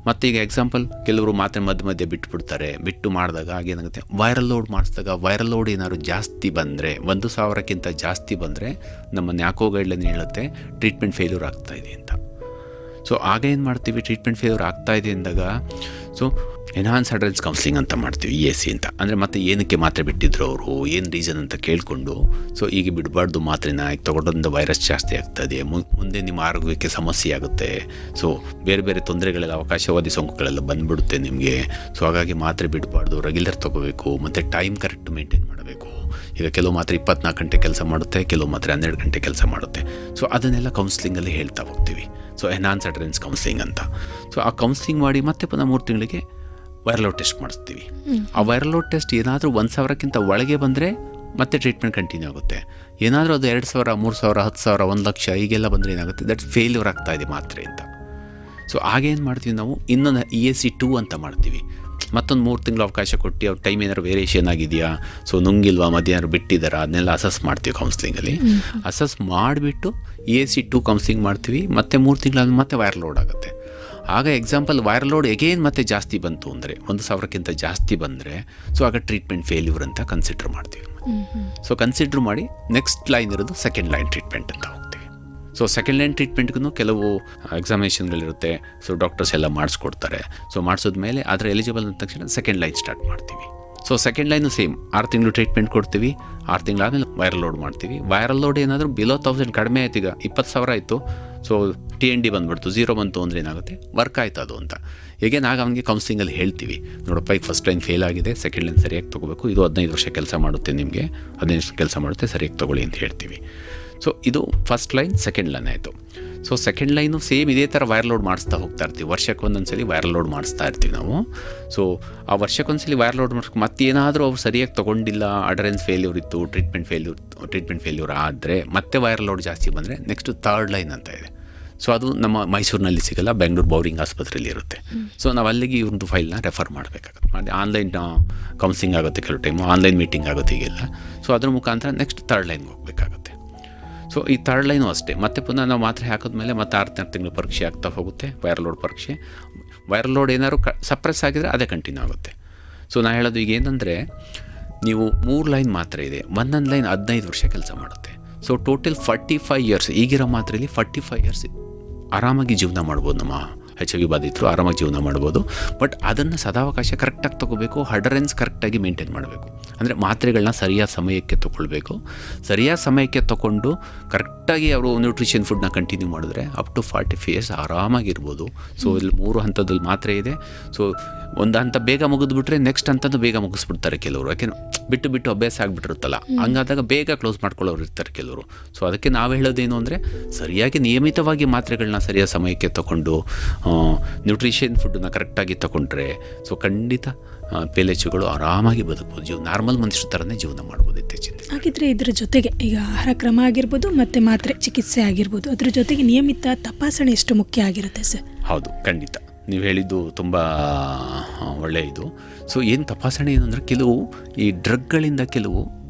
ಮತ್ತು ಈಗ ಎಕ್ಸಾಂಪಲ್ ಕೆಲವರು ಮಾತ್ರೆ ಮಧ್ಯೆ ಬಿಟ್ಬಿಡ್ತಾರೆ. ಬಿಟ್ಟು ಮಾಡಿದಾಗ ಆಗೇನಾಗುತ್ತೆ, ವೈರಲ್ ಲೋಡ್ ಮಾಡಿಸಿದಾಗ ವೈರಲ್ ಲೋಡ್ ಏನಾದ್ರು ಜಾಸ್ತಿ ಬಂದರೆ, 1000ಕ್ಕಿಂತ ಜಾಸ್ತಿ ಬಂದರೆ ನಮ್ಮನ್ನು ಯಾಕೋ ಗೈಡ್ಲೈನ್ ಹೇಳುತ್ತೆ ಟ್ರೀಟ್ಮೆಂಟ್ ಫೇಲ್ಯೂರ್ ಆಗ್ತಾಯಿದೆ ಅಂತ. ಸೊ ಆಗ ಏನು ಮಾಡ್ತೀವಿ, ಟ್ರೀಟ್ಮೆಂಟ್ ಫೇಲ್ಯೂರ್ ಆಗ್ತಾಯಿದೆ ಅಂದಾಗ ಸೊ ಎನ್ಹಾನ್ಸ್ ಅಡ್ರೆನ್ಸ್ ಕೌನ್ಸಿಲಿಂಗ್ ಅಂತ ಮಾಡ್ತೀವಿ, EAC ಅಂತ. ಅಂದರೆ ಮತ್ತೆ ಏನಕ್ಕೆ ಮಾತ್ರೆ ಬಿಟ್ಟಿದ್ರು ಅವರು, ಏನು ರೀಸನ್ ಅಂತ ಕೇಳಿಕೊಂಡು, ಸೊ ಈಗ ಬಿಡಬಾರ್ದು ಮಾತ್ರೆನ, ಈಗ ತೊಗೊಂಡ್ರಿಂದ ವೈರಸ್ ಜಾಸ್ತಿ ಆಗ್ತದೆ, ಮುಂದೆ ನಿಮ್ಮ ಆರೋಗ್ಯಕ್ಕೆ ಸಮಸ್ಯೆ ಆಗುತ್ತೆ, ಸೊ ಬೇರೆ ಬೇರೆ ತೊಂದರೆಗಳೆಲ್ಲ, ಅವಕಾಶವಾದಿ ಸೋಂಕುಗಳೆಲ್ಲ ಬಂದುಬಿಡುತ್ತೆ ನಿಮಗೆ. ಸೊ ಹಾಗಾಗಿ ಮಾತ್ರೆ ಬಿಡಬಾರ್ದು, ರೆಗ್ಯುಲರ್ ತೊಗೋಬೇಕು, ಮತ್ತು ಟೈಮ್ ಕರೆಕ್ಟ್ ಮೇಂಟೈನ್ ಮಾಡಬೇಕು. ಈಗ ಕೆಲವು ಮಾತ್ರೆ 24 ಗಂಟೆ ಕೆಲಸ ಮಾಡುತ್ತೆ, ಕೆಲವು ಮಾತ್ರೆ 12 ಗಂಟೆ ಕೆಲಸ ಮಾಡುತ್ತೆ. ಸೊ ಅದನ್ನೆಲ್ಲ ಕೌನ್ಸಿಲಿಂಗಲ್ಲಿ ಹೇಳ್ತಾ ಹೋಗ್ತೀವಿ. ಸೊ ಎನ್ಹಾನ್ಸ್ ಅಡ್ರೆನ್ಸ್ ಕೌನ್ಸಿಲಿಂಗ್ ಅಂತ. ಸೊ ಆ ಕೌನ್ಸಿಲಿಂಗ್ ಮಾಡಿ ಮತ್ತೆ ಪುನಃ 3 ತಿಂಗಳಿಗೆ ವೈರಲ್ ಲೋಡ್ ಟೆಸ್ಟ್ ಮಾಡಿಸ್ತೀವಿ. ಆ ವೈರಲ್ ಲೋಡ್ ಟೆಸ್ಟ್ ಏನಾದರೂ 1,000ಕ್ಕಿಂತ ಒಳಗೆ ಬಂದರೆ ಮತ್ತೆ ಟ್ರೀಟ್ಮೆಂಟ್ ಕಂಟಿನ್ಯೂ ಆಗುತ್ತೆ. ಏನಾದರೂ ಅದು 2,000, 3,000, 10,000, 1,00,000 ಈಗೆಲ್ಲ ಬಂದರೆ ಏನಾಗುತ್ತೆ, ದಟ್ ಫೇಲ್ಯೂರ್ ಆಗ್ತಾಯಿದೆ ಮಾತ್ರೆ ಅಂತ. ಸೊ ಆಗೇನು ಮಾಡ್ತೀವಿ ನಾವು, ಇನ್ನೊಂದು EAC 2 ಅಂತ ಮಾಡ್ತೀವಿ. ಮತ್ತೊಂದು 3 ತಿಂಗಳು ಅವಕಾಶ ಕೊಟ್ಟು ಅವ್ರ ಟೈಮ್ ಏನಾದ್ರು ವೇರಿಯೇಷನ್ ಆಗಿದೆಯಾ, ಸೊ ನುಂಗಿಲ್ವಾ, ಮಧ್ಯ ಏನಾದ್ರು ಬಿಟ್ಟಿದ್ದಾರಾ, ಅದನ್ನೆಲ್ಲ ಅಸೆಸ್ ಮಾಡ್ತೀವಿ ಕೌನ್ಸಿಲಿಂಗಲ್ಲಿ. ಅಸೆಸ್ ಮಾಡಿಬಿಟ್ಟು EAC 2 ಕೌನ್ಸಿಲಿಂಗ್ ಮಾಡ್ತೀವಿ. ಮತ್ತು 3 ತಿಂಗಳಾದ ಮತ್ತೆ ವೈರಲ್ ಲೋಡ್ ಆಗುತ್ತೆ. ಆಗ ಎಕ್ಸಾಂಪಲ್ ವೈರಲ್ ಲೋಡ್ ಎಗೇನ್ ಮತ್ತೆ ಜಾಸ್ತಿ ಬಂತು ಅಂದರೆ, 1,000ಕ್ಕಿಂತ ಜಾಸ್ತಿ ಬಂದರೆ, ಸೊ ಆಗ ಟ್ರೀಟ್ಮೆಂಟ್ ಫೇಲ್ಯೂರ್ ಅಂತ ಕನ್ಸಿಡರ್ ಮಾಡ್ತೀವಿ. ಸೊ ಕನ್ಸಿಡರ್ ಮಾಡಿ ನೆಕ್ಸ್ಟ್ ಲೈನ್ ಇರೋದು ಸೆಕೆಂಡ್ ಲೈನ್ ಟ್ರೀಟ್ಮೆಂಟ್ ಅಂತ ಹೋಗ್ತೀವಿ. ಸೊ ಸೆಕೆಂಡ್ ಲೈನ್ ಟ್ರೀಟ್ಮೆಂಟ್ಗೂ ಕೆಲವು ಎಕ್ಸಾಮಿನೇಷನ್ಗಳಿರುತ್ತೆ. ಸೊ ಡಾಕ್ಟರ್ಸ್ ಎಲ್ಲ ಮಾಡಿಸ್ಕೊಡ್ತಾರೆ. ಸೊ ಮಾಡಿಸಿದ್ಮೇಲೆ ಅದರ ಎಲಿಜಿಬಲ್ ಅಂದ ತಕ್ಷಣ ಸೆಕೆಂಡ್ ಲೈನ್ ಸ್ಟಾರ್ಟ್ ಮಾಡ್ತೀವಿ. ಸೊ ಸೆಕೆಂಡ್ ಲೈನು ಸೇಮ್ 6 ತಿಂಗಳು ಟ್ರೀಟ್ಮೆಂಟ್ ಕೊಡ್ತೀವಿ, 6 ತಿಂಗಳಾದಮೇಲೆ ವೈರಲ್ ಲೋಡ್ ಮಾಡ್ತೀವಿ. ವೈರಲ್ ಲೋಡ್ ಏನಾದರೂ ಬಿಲೋ 1000 ಕಡಿಮೆ ಆಯ್ತು, ಈಗ 20,000 ಆಯಿತು, ಸೊ TND ಬಂದುಬಿಡ್ತು, 0 ಬಂತು ಅಂದರೆ ಏನಾಗುತ್ತೆ, ವರ್ಕ್ ಆಯ್ತು ಅದು ಅಂತ. ಹೇಗೆ ನಾಗ ಅವನಿಗೆ ಕೌನ್ಸಿಲಿಂಗಲ್ಲಿ ಹೇಳ್ತೀವಿ, ನೋಡಪ್ಪ ಈಗ ಫಸ್ಟ್ ಲೈನ್ ಫೇಲ್ ಆಗಿದೆ, ಸೆಕೆಂಡ್ ಲೈನ್ ಸರಿಯಾಗಿ ತೊಗೋಬೇಕು, ಇದು 15 ವರ್ಷ ಕೆಲಸ ಮಾಡುತ್ತೆ, ನಿಮಗೆ 15 ವರ್ಷ ಕೆಲಸ ಮಾಡುತ್ತೆ, ಸರಿಯಾಗಿ ತೊಗೊಳ್ಳಿ ಅಂತ ಹೇಳ್ತೀವಿ. ಸೊ ಇದು ಫಸ್ಟ್ ಲೈನ್, ಸೆಕೆಂಡ್ ಲೈನ್ ಆಯಿತು. ಸೊ ಸೆಕೆಂಡ್ ಲೈನು ಸೇಮ್ ಇದೇ ಥರ ವೈರಲ್ ಲೋಡ್ ಮಾಡಿಸ್ತಾ ಹೋಗ್ತಾ ಇರ್ತೀವಿ, ವರ್ಷಕ್ಕೆ ಒಂದೊಂದ್ಸಲಿ ವೈರಲ್ ಲೋಡ್ ಮಾಡಿಸ್ತಾ ಇರ್ತೀವಿ ನಾವು. ಸೊ ಆ ವರ್ಷಕ್ಕೊಂದ್ಸಲಿ ವೈರಲ್ ಲೋಡ್ ಮಾಡಿಸ್ಕೊಂಡು ಮತ್ತೇನಾದರೂ ಅವ್ರು ಸರಿಯಾಗಿ ತೊಗೊಂಡಿಲ್ಲ, ಅಡರೆನ್ಸ್ ಫೇಲ್ಯೂರ್ ಇತ್ತು, ಟ್ರೀಟ್ಮೆಂಟ್ ಫೇಲ್ಯೂರ್ ಆದರೆ ಮತ್ತೆ ವೈರಲ್ ಲೋಡ್ ಜಾಸ್ತಿ ಬಂದರೆ ನೆಕ್ಸ್ಟ್ ಥರ್ಡ್ ಲೈನ್ ಅಂತ ಇದೆ. ಸೊ ಅದು ನಮ್ಮ ಮೈಸೂರಿನಲ್ಲಿ ಸಿಗಲ್ಲ, ಬೆಂಗಳೂರು ಬೌರಿಂಗ್ ಆಸ್ಪತ್ರೆಯಲ್ಲಿ ಇರುತ್ತೆ. ಸೊ ನಾವು ಅಲ್ಲಿಗೆ ಇವ್ರದ್ದು ಫೈಲ್ನ ರೆಫರ್ ಮಾಡಬೇಕಾಗುತ್ತೆ. ಮಾಡಿ ಆನ್ಲೈನ್ ಕೌನ್ಸಿಲಿಂಗ್ ಆಗುತ್ತೆ, ಕೆಲವು ಟೈಮು ಆನ್ಲೈನ್ ಮೀಟಿಂಗ್ ಆಗುತ್ತೆ ಈಗೆಲ್ಲ. ಸೊ ಅದ್ರ ಮುಖಾಂತರ ನೆಕ್ಸ್ಟ್ ಥರ್ಡ್ ಲೈನ್ಗೆ ಹೋಗಬೇಕಾಗುತ್ತೆ. ಸೊ ಈ ಥರ್ಡ್ ಲೈನು ಅಷ್ಟೇ, ಮತ್ತೆ ಪುನಃ ನಾವು ಮಾತ್ರೆ ಹಾಕಿದ್ಮೇಲೆ ಮತ್ತೆ 6 ತಿಂಗಳು ಪರೀಕ್ಷೆ ಆಗ್ತಾ ಹೋಗುತ್ತೆ, ವೈರಲ್ ಲೋಡ್ ಪರೀಕ್ಷೆ. ವೈರಲ್ ಲೋಡ್ ಏನಾದ್ರು ಸಪ್ರೆಸ್ ಆಗಿದರೆ ಅದೇ ಕಂಟಿನ್ಯೂ ಆಗುತ್ತೆ. ಸೊ ನಾನು ಹೇಳೋದು ಈಗ ಏನಂದರೆ, ನೀವು 3 ಲೈನ್ ಮಾತ್ರೆ ಇದೆ, ಒಂದೊಂದು ಲೈನ್ 15 ವರ್ಷ ಕೆಲಸ ಮಾಡುತ್ತೆ. ಸೊ ಟೋಟಲ್ 45 ಇಯರ್ಸ್, ಈಗಿರೋ ಮಾತ್ರೆಯಲ್ಲಿ 45 ಇಯರ್ಸ್ ಆರಾಮಾಗಿ ಜೀವನ ಮಾಡ್ಬೋದು. ನಮ್ಮ HIV ಬಾಧಿತರು ಆರಾಮಾಗಿ ಜೀವನ ಮಾಡ್ಬೋದು. ಬಟ್ ಅದನ್ನು ಸದಾವಕಾಶ ಕರೆಕ್ಟಾಗಿ ತೊಗೋಬೇಕು, ಅಡರೆನ್ಸ್ ಕರೆಕ್ಟಾಗಿ ಮೇಂಟೈನ್ ಮಾಡಬೇಕು. ಅಂದರೆ ಮಾತ್ರೆಗಳನ್ನ ಸರಿಯಾದ ಸಮಯಕ್ಕೆ ತೊಗೊಳ್ಬೇಕು. ಸರಿಯಾದ ಸಮಯಕ್ಕೆ ತೊಗೊಂಡು ಕರೆಕ್ಟಾಗಿ ಅವರು ನ್ಯೂಟ್ರಿಷನ್ ಫುಡ್ನ ಕಂಟಿನ್ಯೂ ಮಾಡಿದ್ರೆ ಅಪ್ ಟು 45 ಇಯರ್ಸ್ ಆರಾಮಾಗಿರ್ಬೋದು. ಸೊ ಇಲ್ಲಿ 3 ಹಂತದಲ್ಲಿ ಮಾತ್ರೆ ಇದೆ. ಸೊ ಒಂದು ಹಂತ ಬೇಗ ಮುಗಿದ್ಬಿಟ್ರೆ ನೆಕ್ಸ್ಟ್ ಹಂತನೂ ಬೇಗ ಮುಗಿಸ್ಬಿಡ್ತಾರೆ ಕೆಲವರು, ಯಾಕೆಂದ್ರೆ ಬಿಟ್ಟು ಅಭ್ಯಾಸ ಆಗಿಬಿಟ್ಟಿರುತ್ತಲ್ಲ, ಹಂಗಾದಾಗ ಬೇಗ ಕ್ಲೋಸ್ ಮಾಡ್ಕೊಳ್ಳೋರು ಇರ್ತಾರೆ ಕೆಲವರು. ಸೊ ಅದಕ್ಕೆ ನಾವು ಹೇಳೋದೇನು ಅಂದರೆ, ಸರಿಯಾಗಿ ನಿಯಮಿತವಾಗಿ ಮಾತ್ರೆಗಳನ್ನ ಸರಿಯಾದ ಸಮಯಕ್ಕೆ ತೊಗೊಂಡು ನ್ಯೂಟ್ರಿಷನ್ ಫುಡ್ಡನ್ನ ಕರೆಕ್ಟಾಗಿ ತೊಗೊಂಡ್ರೆ ಸೊ ಖಂಡಿತ PLHಗಳು ಆರಾಮಾಗಿ ಬದುಕ್ಬೋದು, ನಾರ್ಮಲ್ ಮನುಷ್ಯರ ಥರನೇ ಜೀವನ ಮಾಡ್ಬೋದು ಇತ್ತೀಚಿನ. ಹಾಗಿದ್ರೆ ಇದ್ರ ಜೊತೆಗೆ ಈಗ ಆಹಾರ ಕ್ರಮ ಆಗಿರ್ಬೋದು ಮತ್ತು ಮಾತ್ರೆ ಚಿಕಿತ್ಸೆ ಆಗಿರ್ಬೋದು, ಅದ್ರ ಜೊತೆಗೆ ನಿಯಮಿತ ತಪಾಸಣೆ ಎಷ್ಟು ಮುಖ್ಯ ಆಗಿರುತ್ತೆ ಸರ್? ಹೌದು, ಖಂಡಿತ ನೀವು ಹೇಳಿದ್ದು ತುಂಬ ಒಳ್ಳೆಯದು. ಸೊ ಏನು ತಪಾಸಣೆ ಏನಂದರೆ, ಕೆಲವು ಈ ಡ್ರಗ್ಗಳಿಂದ ಕೆಲವು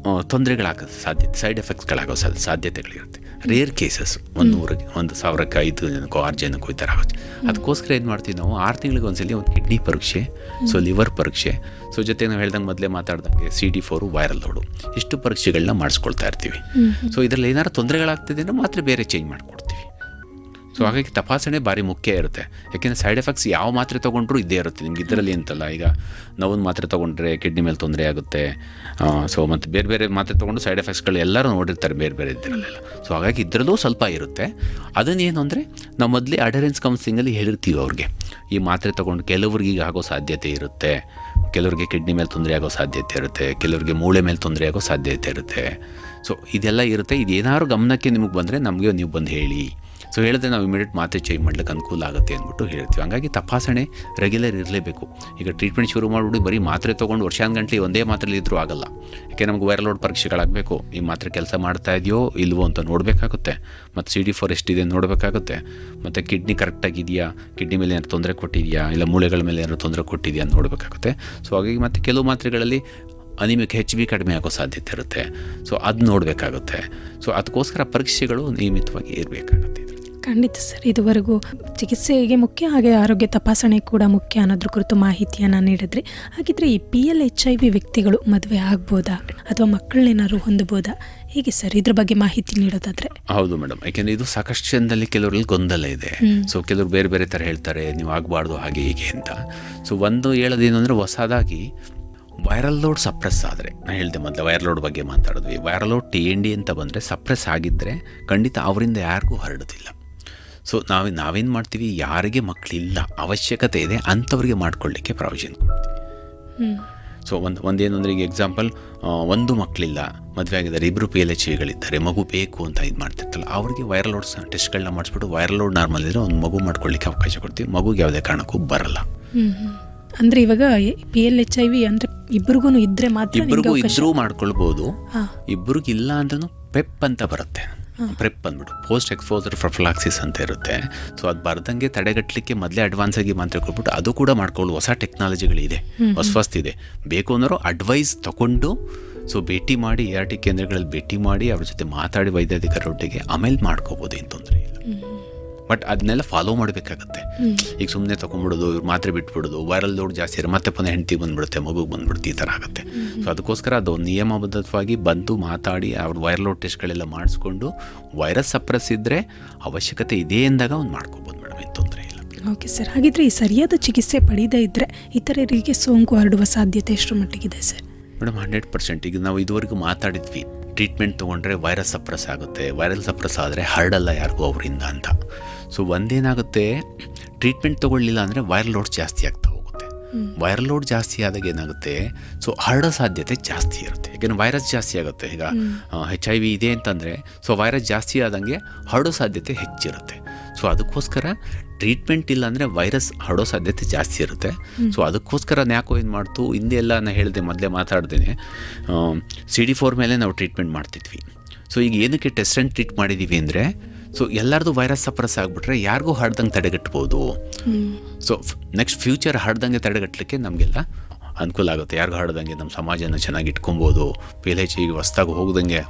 ತೊಂದರೆಗಳಾಗೋ ಸಾಧ್ಯತೆ, ಸೈಡ್ ಎಫೆಕ್ಟ್ಸ್ಗಳಾಗೋ ಸಾಧ್ಯತೆಗಳಿರುತ್ತೆ. ರೇರ್ ಕೇಸಸ್, 100ಕ್ಕೆ 1,000ಕ್ಕೆ 5 ಜನಕ್ಕೋ 6 ಜನಕ್ಕೋ ಈ ಥರ ಆಗುತ್ತೆ. ಅದಕ್ಕೋಸ್ಕರ ಏನು ಮಾಡ್ತೀವಿ ನಾವು, 6 ತಿಂಗಳಿಗೆ ಒಂದ್ಸಲಿ ಒಂದು ಕಿಡ್ನಿ ಪರೀಕ್ಷೆ, ಸೊ ಲಿವರ್ ಪರೀಕ್ಷೆ, ಸೊ ಜೊತೆಗೆ ನಾವು ಹೇಳ್ದಂಗೆ ಮೊದಲೇ ಮಾತಾಡ್ದಂಗೆ CD4 ವೈರಲ್ ಲೋಡು, ಇಷ್ಟು ಪರೀಕ್ಷೆಗಳನ್ನ ಮಾಡಿಸ್ಕೊಳ್ತಾ ಇರ್ತೀವಿ. ಸೊ ಇದರಲ್ಲಿ ಏನಾರು ತೊಂದರೆಗಳಾಗ್ತಿದೆ ಅಂದರೆ ಮಾತ್ರ ಬೇರೆ ಚೇಂಜ್ ಮಾಡಿಕೊಡ್ತೀವಿ. ಸೊ ಹಾಗಾಗಿ ತಪಾಸಣೆ ಭಾರಿ ಮುಖ್ಯ ಇರುತ್ತೆ. ಯಾಕೆಂದರೆ ಸೈಡ್ ಎಫೆಕ್ಟ್ಸ್ ಯಾವ ಮಾತ್ರೆ ತೊಗೊಂಡ್ರೂ ಇದ್ದೇ ಇರುತ್ತೆ ನಿಮ್ಗೆ. ಇದರಲ್ಲಿ ಅಂತಲ್ಲ, ಈಗ ನೋವಿನ ಮಾತ್ರೆ ತೊಗೊಂಡ್ರೆ ಕಿಡ್ನಿ ಮೇಲೆ ತೊಂದರೆ ಆಗುತ್ತೆ. ಸೊ ಮತ್ತು ಬೇರೆ ಮಾತ್ರೆ ತೊಗೊಂಡು ಸೈಡ್ ಎಫೆಕ್ಟ್ಸ್ಗಳು ಎಲ್ಲರೂ ನೋಡಿರ್ತಾರೆ ಬೇರೆ ಇದರಲ್ಲೆಲ್ಲ. ಸೊ ಹಾಗಾಗಿ ಇದರಲ್ಲೂ ಸ್ವಲ್ಪ ಇರುತ್ತೆ. ಅದನ್ನೇನು ಅಂದರೆ, ನಾವು ಮೊದಲೇ ಅಡರೆನ್ಸ್ ಕೌನ್ಸಿಲಿಂಗಲ್ಲಿ ಹೇಳಿರ್ತೀವಿ ಅವ್ರಿಗೆ, ಈ ಮಾತ್ರೆ ತೊಗೊಂಡು ಕೆಲವ್ರಿಗೆ ಈಗ ಆಗೋ ಸಾಧ್ಯತೆ ಇರುತ್ತೆ, ಕೆಲವ್ರಿಗೆ ಕಿಡ್ನಿ ಮೇಲೆ ತೊಂದರೆ ಆಗೋ ಸಾಧ್ಯತೆ ಇರುತ್ತೆ, ಕೆಲವ್ರಿಗೆ ಮೂಳೆ ಮೇಲೆ ತೊಂದರೆ ಆಗೋ ಸಾಧ್ಯತೆ ಇರುತ್ತೆ. ಸೊ ಇದೆಲ್ಲ ಇರುತ್ತೆ. ಇದೇನಾದ್ರು ಗಮನಕ್ಕೆ ನಿಮಗೆ ಬಂದರೆ ನಮಗೆ ನೀವು ಬಂದು ಹೇಳಿ. ಸೊ ಹೇಳಿದ್ರೆ ನಾವು ಇಮಿಡಿಯೇಟ್ ಮಾತ್ರೆ ಚೇಂಜ್ ಮಾಡ್ಲಿಕ್ಕೆ ಅನುಕೂಲ ಆಗುತ್ತೆ ಅಂದ್ಬಿಟ್ಟು ಹೇಳ್ತೀವಿ. ಹಂಗಾಗಿ ತಪಾಸಣೆ ರೆಗ್ಯುಲರ್ ಇರಲೇಬೇಕು. ಈಗ ಟ್ರೀಟ್ಮೆಂಟ್ ಶುರು ಮಾಡಿಬಿಟ್ಟು ಬರೀ ಮಾತ್ರೆ ತೊಗೊಂಡು ವರ್ಷಾನುಗಂಟಲೆ ಒಂದೇ ಮಾತ್ರೆಲಿ ಇದ್ದರೂ ಆಗಲ್ಲ. ಯಾಕೆ ನಮ್ಗೆ ವೈರಲ್ ಲೋಡ್ ಪರೀಕ್ಷೆಗಳಾಗಬೇಕು, ಈ ಮಾತ್ರೆ ಕೆಲಸ ಮಾಡ್ತಾ ಇದೆಯೋ ಇಲ್ವೋ ಅಂತ ನೋಡಬೇಕಾಗುತ್ತೆ, ಮತ್ತು CD4 ಎಷ್ಟಿದೆ ನೋಡಬೇಕಾಗುತ್ತೆ, ಮತ್ತು ಕಿಡ್ನಿ ಕರೆಕ್ಟಾಗಿದೆಯಾ, ಕಿಡ್ನಿ ಮೇಲೆ ಏನಾದ್ರು ತೊಂದರೆ ಕೊಟ್ಟಿದೆಯಾ, ಇಲ್ಲ ಮೂಳೆಗಳ ಮೇಲೆ ಏನಾದ್ರು ತೊಂದರೆ ಕೊಟ್ಟಿದೆಯಾ ಅಂತ ನೋಡಬೇಕಾಗುತ್ತೆ. ಸೊ ಹಾಗಾಗಿ ಮತ್ತು ಕೆಲವು ಮಾತ್ರೆಗಳಲ್ಲಿ ಅನಿಮಿಕ್ HB ಕಡಿಮೆ ಆಗೋ ಸಾಧ್ಯತೆ ಇರುತ್ತೆ. ಸೊ ಅದು ನೋಡಬೇಕಾಗುತ್ತೆ. ಸೊ ಅದಕ್ಕೋಸ್ಕರ ಪರೀಕ್ಷೆಗಳು ನಿಯಮಿತವಾಗಿ ಇರಬೇಕಾಗುತ್ತೆ. ಖಂಡಿತ ಸರ್, ಇದುವರೆಗೂ ಚಿಕಿತ್ಸೆಗೆ ಮುಖ್ಯ, ಹಾಗೆ ಆರೋಗ್ಯ ತಪಾಸಣೆ ಕೂಡ ಮುಖ್ಯ ಅನ್ನೋದ್ರ ಕುರಿತು ಮಾಹಿತಿಯನ್ನು ನೀಡಿದ್ರಿ. ಹಾಗಿದ್ರೆ ಈ PLHIV ವ್ಯಕ್ತಿಗಳು ಮದುವೆ ಆಗ್ಬೋದಾ ಅಥವಾ ಮಕ್ಕಳನ್ನೇನಾದ್ರು ಹೊಂದಬೋದಾ, ಹೇಗೆ ಸರ್ ಇದ್ರ ಬಗ್ಗೆ ಮಾಹಿತಿ ನೀಡೋದಾದ್ರೆ? ಹೌದು ಮೇಡಮ್, ಯಾಕೆಂದರೆ ಇದು ಸಾಕಷ್ಟು ಜನದಲ್ಲಿ ಕೆಲವರಲ್ಲಿ ಗೊಂದಲ ಇದೆ. ಸೊ ಕೆಲವರು ಬೇರೆ ಥರ ಹೇಳ್ತಾರೆ, ನೀವು ಆಗಬಾರ್ದು ಹಾಗೆ ಹೀಗೆ ಅಂತ. ಸೊ ಒಂದು ಹೇಳೋದೇನು ಅಂದರೆ, ಹೊಸದಾಗಿ ವೈರಲ್ ಲೋಡ್ ಸಪ್ರೆಸ್ ಆದರೆ, ನಾನು ಹೇಳಿದೆ ಮೊದಲು ವೈರಲ್ ಲೋಡ್ ಬಗ್ಗೆ ಮಾತಾಡಿದ್ವಿ, ವೈರಲ್ ಲೋಡ್ TND ಅಂತ ಬಂದರೆ ಸಪ್ರೆಸ್ ಆಗಿದ್ದರೆ ಖಂಡಿತ ಅವರಿಂದ ಯಾರಿಗೂ ಹರಡೋದಿಲ್ಲ. ಸೊ ನಾವೇನು ಮಾಡ್ತೀವಿ, ಯಾರಿಗೆ ಮಕ್ಕಳಿಲ್ಲ ಅವಶ್ಯಕತೆ ಇದೆ ಅಂಥವ್ರಿಗೆ ಮಾಡ್ಕೊಳ್ಳಿಕ್ಕೆ ಪ್ರಾವಿಷನ್ ಕೊಡ್ತೀವಿ. ಸೊ ಒಂದೇನು ಅಂದರೆ, ಈಗ ಎಕ್ಸಾಂಪಲ್, ಒಂದು ಮಕ್ಕಳಿಲ್ಲ, ಮದುವೆ ಆಗಿದ್ದಾರೆ, 2 PLHIಗಳಿದ್ದಾರೆ, ಮಗು ಬೇಕು ಅಂತ ಇದು ಮಾಡ್ತಿರ್ತಲ್ಲ, ಅವ್ರಿಗೆ ವೈರಲ್ ಲೋಡ್ ಟೆಸ್ಟ್ಗಳನ್ನ ಮಾಡಿಸ್ಬಿಟ್ಟು ವೈರಲ್ ಲೋಡ್ ನಾರ್ಮಲ್ ಇದ್ದರೆ ಒಂದು ಮಗು ಮಾಡ್ಕೊಳ್ಳಿಕ್ಕೆ ಅವಕಾಶ ಕೊಡ್ತೀವಿ. ಮಗುಗೆ ಯಾವುದೇ ಕಾರಣಕ್ಕೂ ಬರಲ್ಲ. ಅಂದರೆ ಇವಾಗ PLHIV ಅಂದರೆ ಇಬ್ಬರಿಗೂ ಇದ್ದರೆ ಮಾತ್ರ, ಇಬ್ಬರಿಗೂ ಇದ್ರೂ ಮಾಡ್ಕೊಳ್ಬೋದು, ಇಬ್ಬರಿಗಿಲ್ಲ ಅಂದ್ರೂ PEP ಅಂತ ಬರುತ್ತೆ. PrEP ಬಂದ್ಬಿಟ್ಟು ಪೋಸ್ಟ್ ಎಕ್ಸ್ಪೋಸರ್ ಪ್ರೊಫಿಲಾಕ್ಸಿಸ್ ಅಂತ ಇರುತ್ತೆ. ಸೊ ಅದು ಬರ್ದಂಗೆ ತಡೆಗಟ್ಟಲಿಕ್ಕೆ ಮೊದಲೇ ಅಡ್ವಾನ್ಸ್ ಆಗಿ ಮಾತ್ರೆ ಕೊಟ್ಬಿಟ್ಟು ಅದು ಕೂಡ ಮಾಡ್ಕೊಳ್ಳೋದು. ಹೊಸ ಟೆಕ್ನಾಲಜಿಗಳಿದೆ, ಹೊಸದಿದೆ. ಬೇಕು ಅನ್ನೋರು ಅಡ್ವೈಸ್ ತಗೊಂಡು, ಸೊ ಭೇಟಿ ಮಾಡಿ, ART ಕೇಂದ್ರಗಳಲ್ಲಿ ಭೇಟಿ ಮಾಡಿ ಅವ್ರ ಜೊತೆ ಮಾತಾಡಿ ವೈದ್ಯಾಧಿಕಾರೊಟ್ಟಿಗೆ ಆಮೇಲೆ ಮಾಡ್ಕೋಬೋದು, ಏನು ತೊಂದರೆ ಇಲ್ಲ. ಬಟ್ ಅದನ್ನೆಲ್ಲ ಫಾಲೋ ಮಾಡಬೇಕಾಗತ್ತೆ. ಈಗ ಸುಮ್ಮನೆ ತೊಗೊಂಡ್ಬಿಡೋದು, ಇವ್ರು ಮಾತ್ರೆ ಬಿಟ್ಬಿಡೋದು, ವೈರಲ್ ಲೋಡ್ ಜಾಸ್ತಿ ಇರೋ ಮತ್ತೆ ಪುನಃ ಹೆಂಡತಿ ಬಂದ್ಬಿಡುತ್ತೆ, ಮಗುಗೆ ಬಂದ್ಬಿಡುತ್ತೆ, ಈ ಥರ ಆಗುತ್ತೆ. ಸೊ ಅದಕ್ಕೋಸ್ಕರ ಅದು ನಿಯಮಬದ್ಧವಾಗಿ ಬಂದು ಮಾತಾಡಿ ಅವ್ರ ವೈರಲ್ ಲೋಡ್ ಟೆಸ್ಟ್ಗಳೆಲ್ಲ ಮಾಡಿಸ್ಕೊಂಡು, ವೈರಸ್ ಸಪ್ರೆಸ್ ಇದ್ದರೆ ಅವಶ್ಯಕತೆ ಇದೆ ಎಂದಾಗ ಒಂದು ಮಾಡ್ಕೋಬೋದು ಮೇಡಮ್, ಏನು ತೊಂದರೆ ಇಲ್ಲ. ಓಕೆ ಸರ್, ಹಾಗಿದ್ರೆ ಈ ಸರಿಯಾದ ಚಿಕಿತ್ಸೆ ಪಡೆಯದೇ ಇದ್ದರೆ ಇತರರಿಗೆ ಸೋಂಕು ಹರಡುವ ಸಾಧ್ಯತೆ ಎಷ್ಟು ಮಟ್ಟಿಗಿದೆ ಸರ್? ಮೇಡಮ್ 100%. ಈಗ ನಾವು ಇದುವರೆಗೂ ಮಾತಾಡಿದ್ವಿ, ಟ್ರೀಟ್ಮೆಂಟ್ ತೊಗೊಂಡ್ರೆ ವೈರಸ್ ಸಪ್ರೆಸ್ ಆಗುತ್ತೆ, ವೈರಲ್ ಸಪ್ರೆಸ್ ಆದರೆ ಹರಡಲ್ಲ ಯಾರಿಗೂ ಅವರಿಂದ ಅಂತ. ಸೊ ಒಂದೇನಾಗುತ್ತೆ, ಟ್ರೀಟ್ಮೆಂಟ್ ತೊಗೊಳ್ಳಿಲ್ಲ ಅಂದರೆ ವೈರಲ್ ಲೋಡ್ ಜಾಸ್ತಿ ಆಗ್ತಾ ಹೋಗುತ್ತೆ. ವೈರಲ್ ಲೋಡ್ ಜಾಸ್ತಿ ಆದಾಗ ಏನಾಗುತ್ತೆ, ಸೊ ಹರಡೋ ಸಾಧ್ಯತೆ ಜಾಸ್ತಿ ಇರುತ್ತೆ. ಯಾಕೆಂದರೆ ವೈರಸ್ ಜಾಸ್ತಿ ಆಗುತ್ತೆ. ಈಗ HIV ಇದೆ ಅಂತಂದರೆ ಸೊ ವೈರಸ್ ಜಾಸ್ತಿ ಆದಂಗೆ ಹರಡೋ ಸಾಧ್ಯತೆ ಹೆಚ್ಚಿರುತ್ತೆ. ಸೊ ಅದಕ್ಕೋಸ್ಕರ ಟ್ರೀಟ್ಮೆಂಟ್ ಇಲ್ಲ ಅಂದರೆ ವೈರಸ್ ಹರಡೋ ಸಾಧ್ಯತೆ ಜಾಸ್ತಿ ಇರುತ್ತೆ. ಸೊ ಅದಕ್ಕೋಸ್ಕರ ನ್ಯಾಕೋ ಏನು ಮಾಡ್ತು, ಹಿಂದೆ ಎಲ್ಲ ನಾನು ಹೇಳಿದೆ, ಮೊದಲೇ ಮಾತಾಡ್ದೇನೆ, CD4 ಮೇಲೆ ನಾವು ಟ್ರೀಟ್ಮೆಂಟ್ ಮಾಡ್ತಿದ್ವಿ. ಸೊ ಈಗ ಏನಕ್ಕೆ ಟೆಸ್ಟ್ ಆ್ಯಂಡ್ ಟ್ರೀಟ್ ಮಾಡಿದ್ದೀವಿ ಅಂದರೆ, ಸೊ ಎಲ್ಲರದು ವೈರಸ್ ಸಪ್ರೆಸ್ ಆಗಿಬಿಟ್ರೆ ಯಾರಿಗೂ ಹರಡ್ದಂಗೆ ತಡೆಗಟ್ಬೋದು. ಸೊ ನೆಕ್ಸ್ಟ್ ಫ್ಯೂಚರ್ ಹರಡ್ದಂಗೆ ತಡೆಗಟ್ಟಲಿಕ್ಕೆ ನಮಗೆಲ್ಲ ಅನುಕೂಲ ಆಗುತ್ತೆ. ಯಾರಿಗೂ ಹರಡ್ದಂಗೆ ನಮ್ಮ ಸಮಾಜನ ಚೆನ್ನಾಗಿ ಇಟ್ಕೊಬೋದು, PLHIV ಹೊಸ್ದಾಗಿ ಹೋಗ್ದಂಗೆ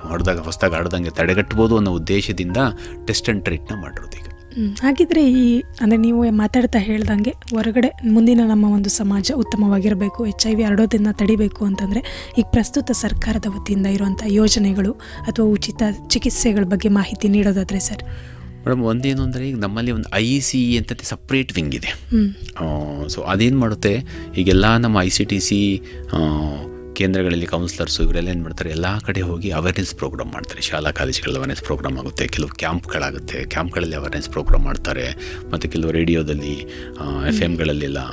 ಹೊಸ್ದಾಗಿ ಹರಡ್ದಂಗೆ ತಡೆಗಟ್ಬೋದು ಅನ್ನೋ ಉದ್ದೇಶದಿಂದ ಟೆಸ್ಟ್ ಆ್ಯಂಡ್ ಟ್ರೀಟ್ನ ಮಾಡಿರೋದು. ಈಗ ಹಾಗಿದ್ರೆ ಅಂದರೆ ನೀವು ಮಾತಾಡ್ತಾ ಹೇಳ್ದಂಗೆ ಹೊರಗಡೆ ಮುಂದಿನ ನಮ್ಮ ಒಂದು ಸಮಾಜ ಉತ್ತಮವಾಗಿರಬೇಕು, HIV ಹರಡೋದನ್ನು ತಡಿಬೇಕು ಅಂತಂದರೆ ಈಗ ಪ್ರಸ್ತುತ ಸರ್ಕಾರದ ವತಿಯಿಂದ ಇರುವಂಥ ಯೋಜನೆಗಳು ಅಥವಾ ಉಚಿತ ಚಿಕಿತ್ಸೆಗಳ ಬಗ್ಗೆ ಮಾಹಿತಿ ನೀಡೋದಾದರೆ ಸರ್? ಮೇಡಮ್ ಒಂದೇನು ಅಂದರೆ, ಈಗ ನಮ್ಮಲ್ಲಿ ಒಂದು ICE ಅಂತ ಸಪ್ರೇಟ್ ವಿಂಗ್ ಇದೆ. ಸೊ ಅದೇನು ಮಾಡುತ್ತೆ, ಈಗೆಲ್ಲ ನಮ್ಮ ICTC ಕೇಂದ್ರಗಳಲ್ಲಿ ಕೌನ್ಸಿಲರ್ಸು ಇವರೆಲ್ಲ ಏನು ಮಾಡ್ತಾರೆ, ಎಲ್ಲ ಕಡೆ ಹೋಗಿ ಅವೇರ್ನೆಸ್ ಪ್ರೋಗ್ರಾಮ್ ಮಾಡ್ತಾರೆ. ಶಾಲಾ ಕಾಲೇಜುಗಳಲ್ಲಿ ಅವೇರ್ನೆಸ್ ಪ್ರೋಗ್ರಾಮ್ ಆಗುತ್ತೆ, ಕೆಲವು ಕ್ಯಾಂಪ್ಗಳಾಗುತ್ತೆ, ಕ್ಯಾಂಪ್ಗಳಲ್ಲಿ ಅವೇರ್ನೆಸ್ ಪ್ರೋಗ್ರಾಮ್ ಮಾಡ್ತಾರೆ. ಮತ್ತು ಕೆಲವು ರೇಡಿಯೋದಲ್ಲಿ FM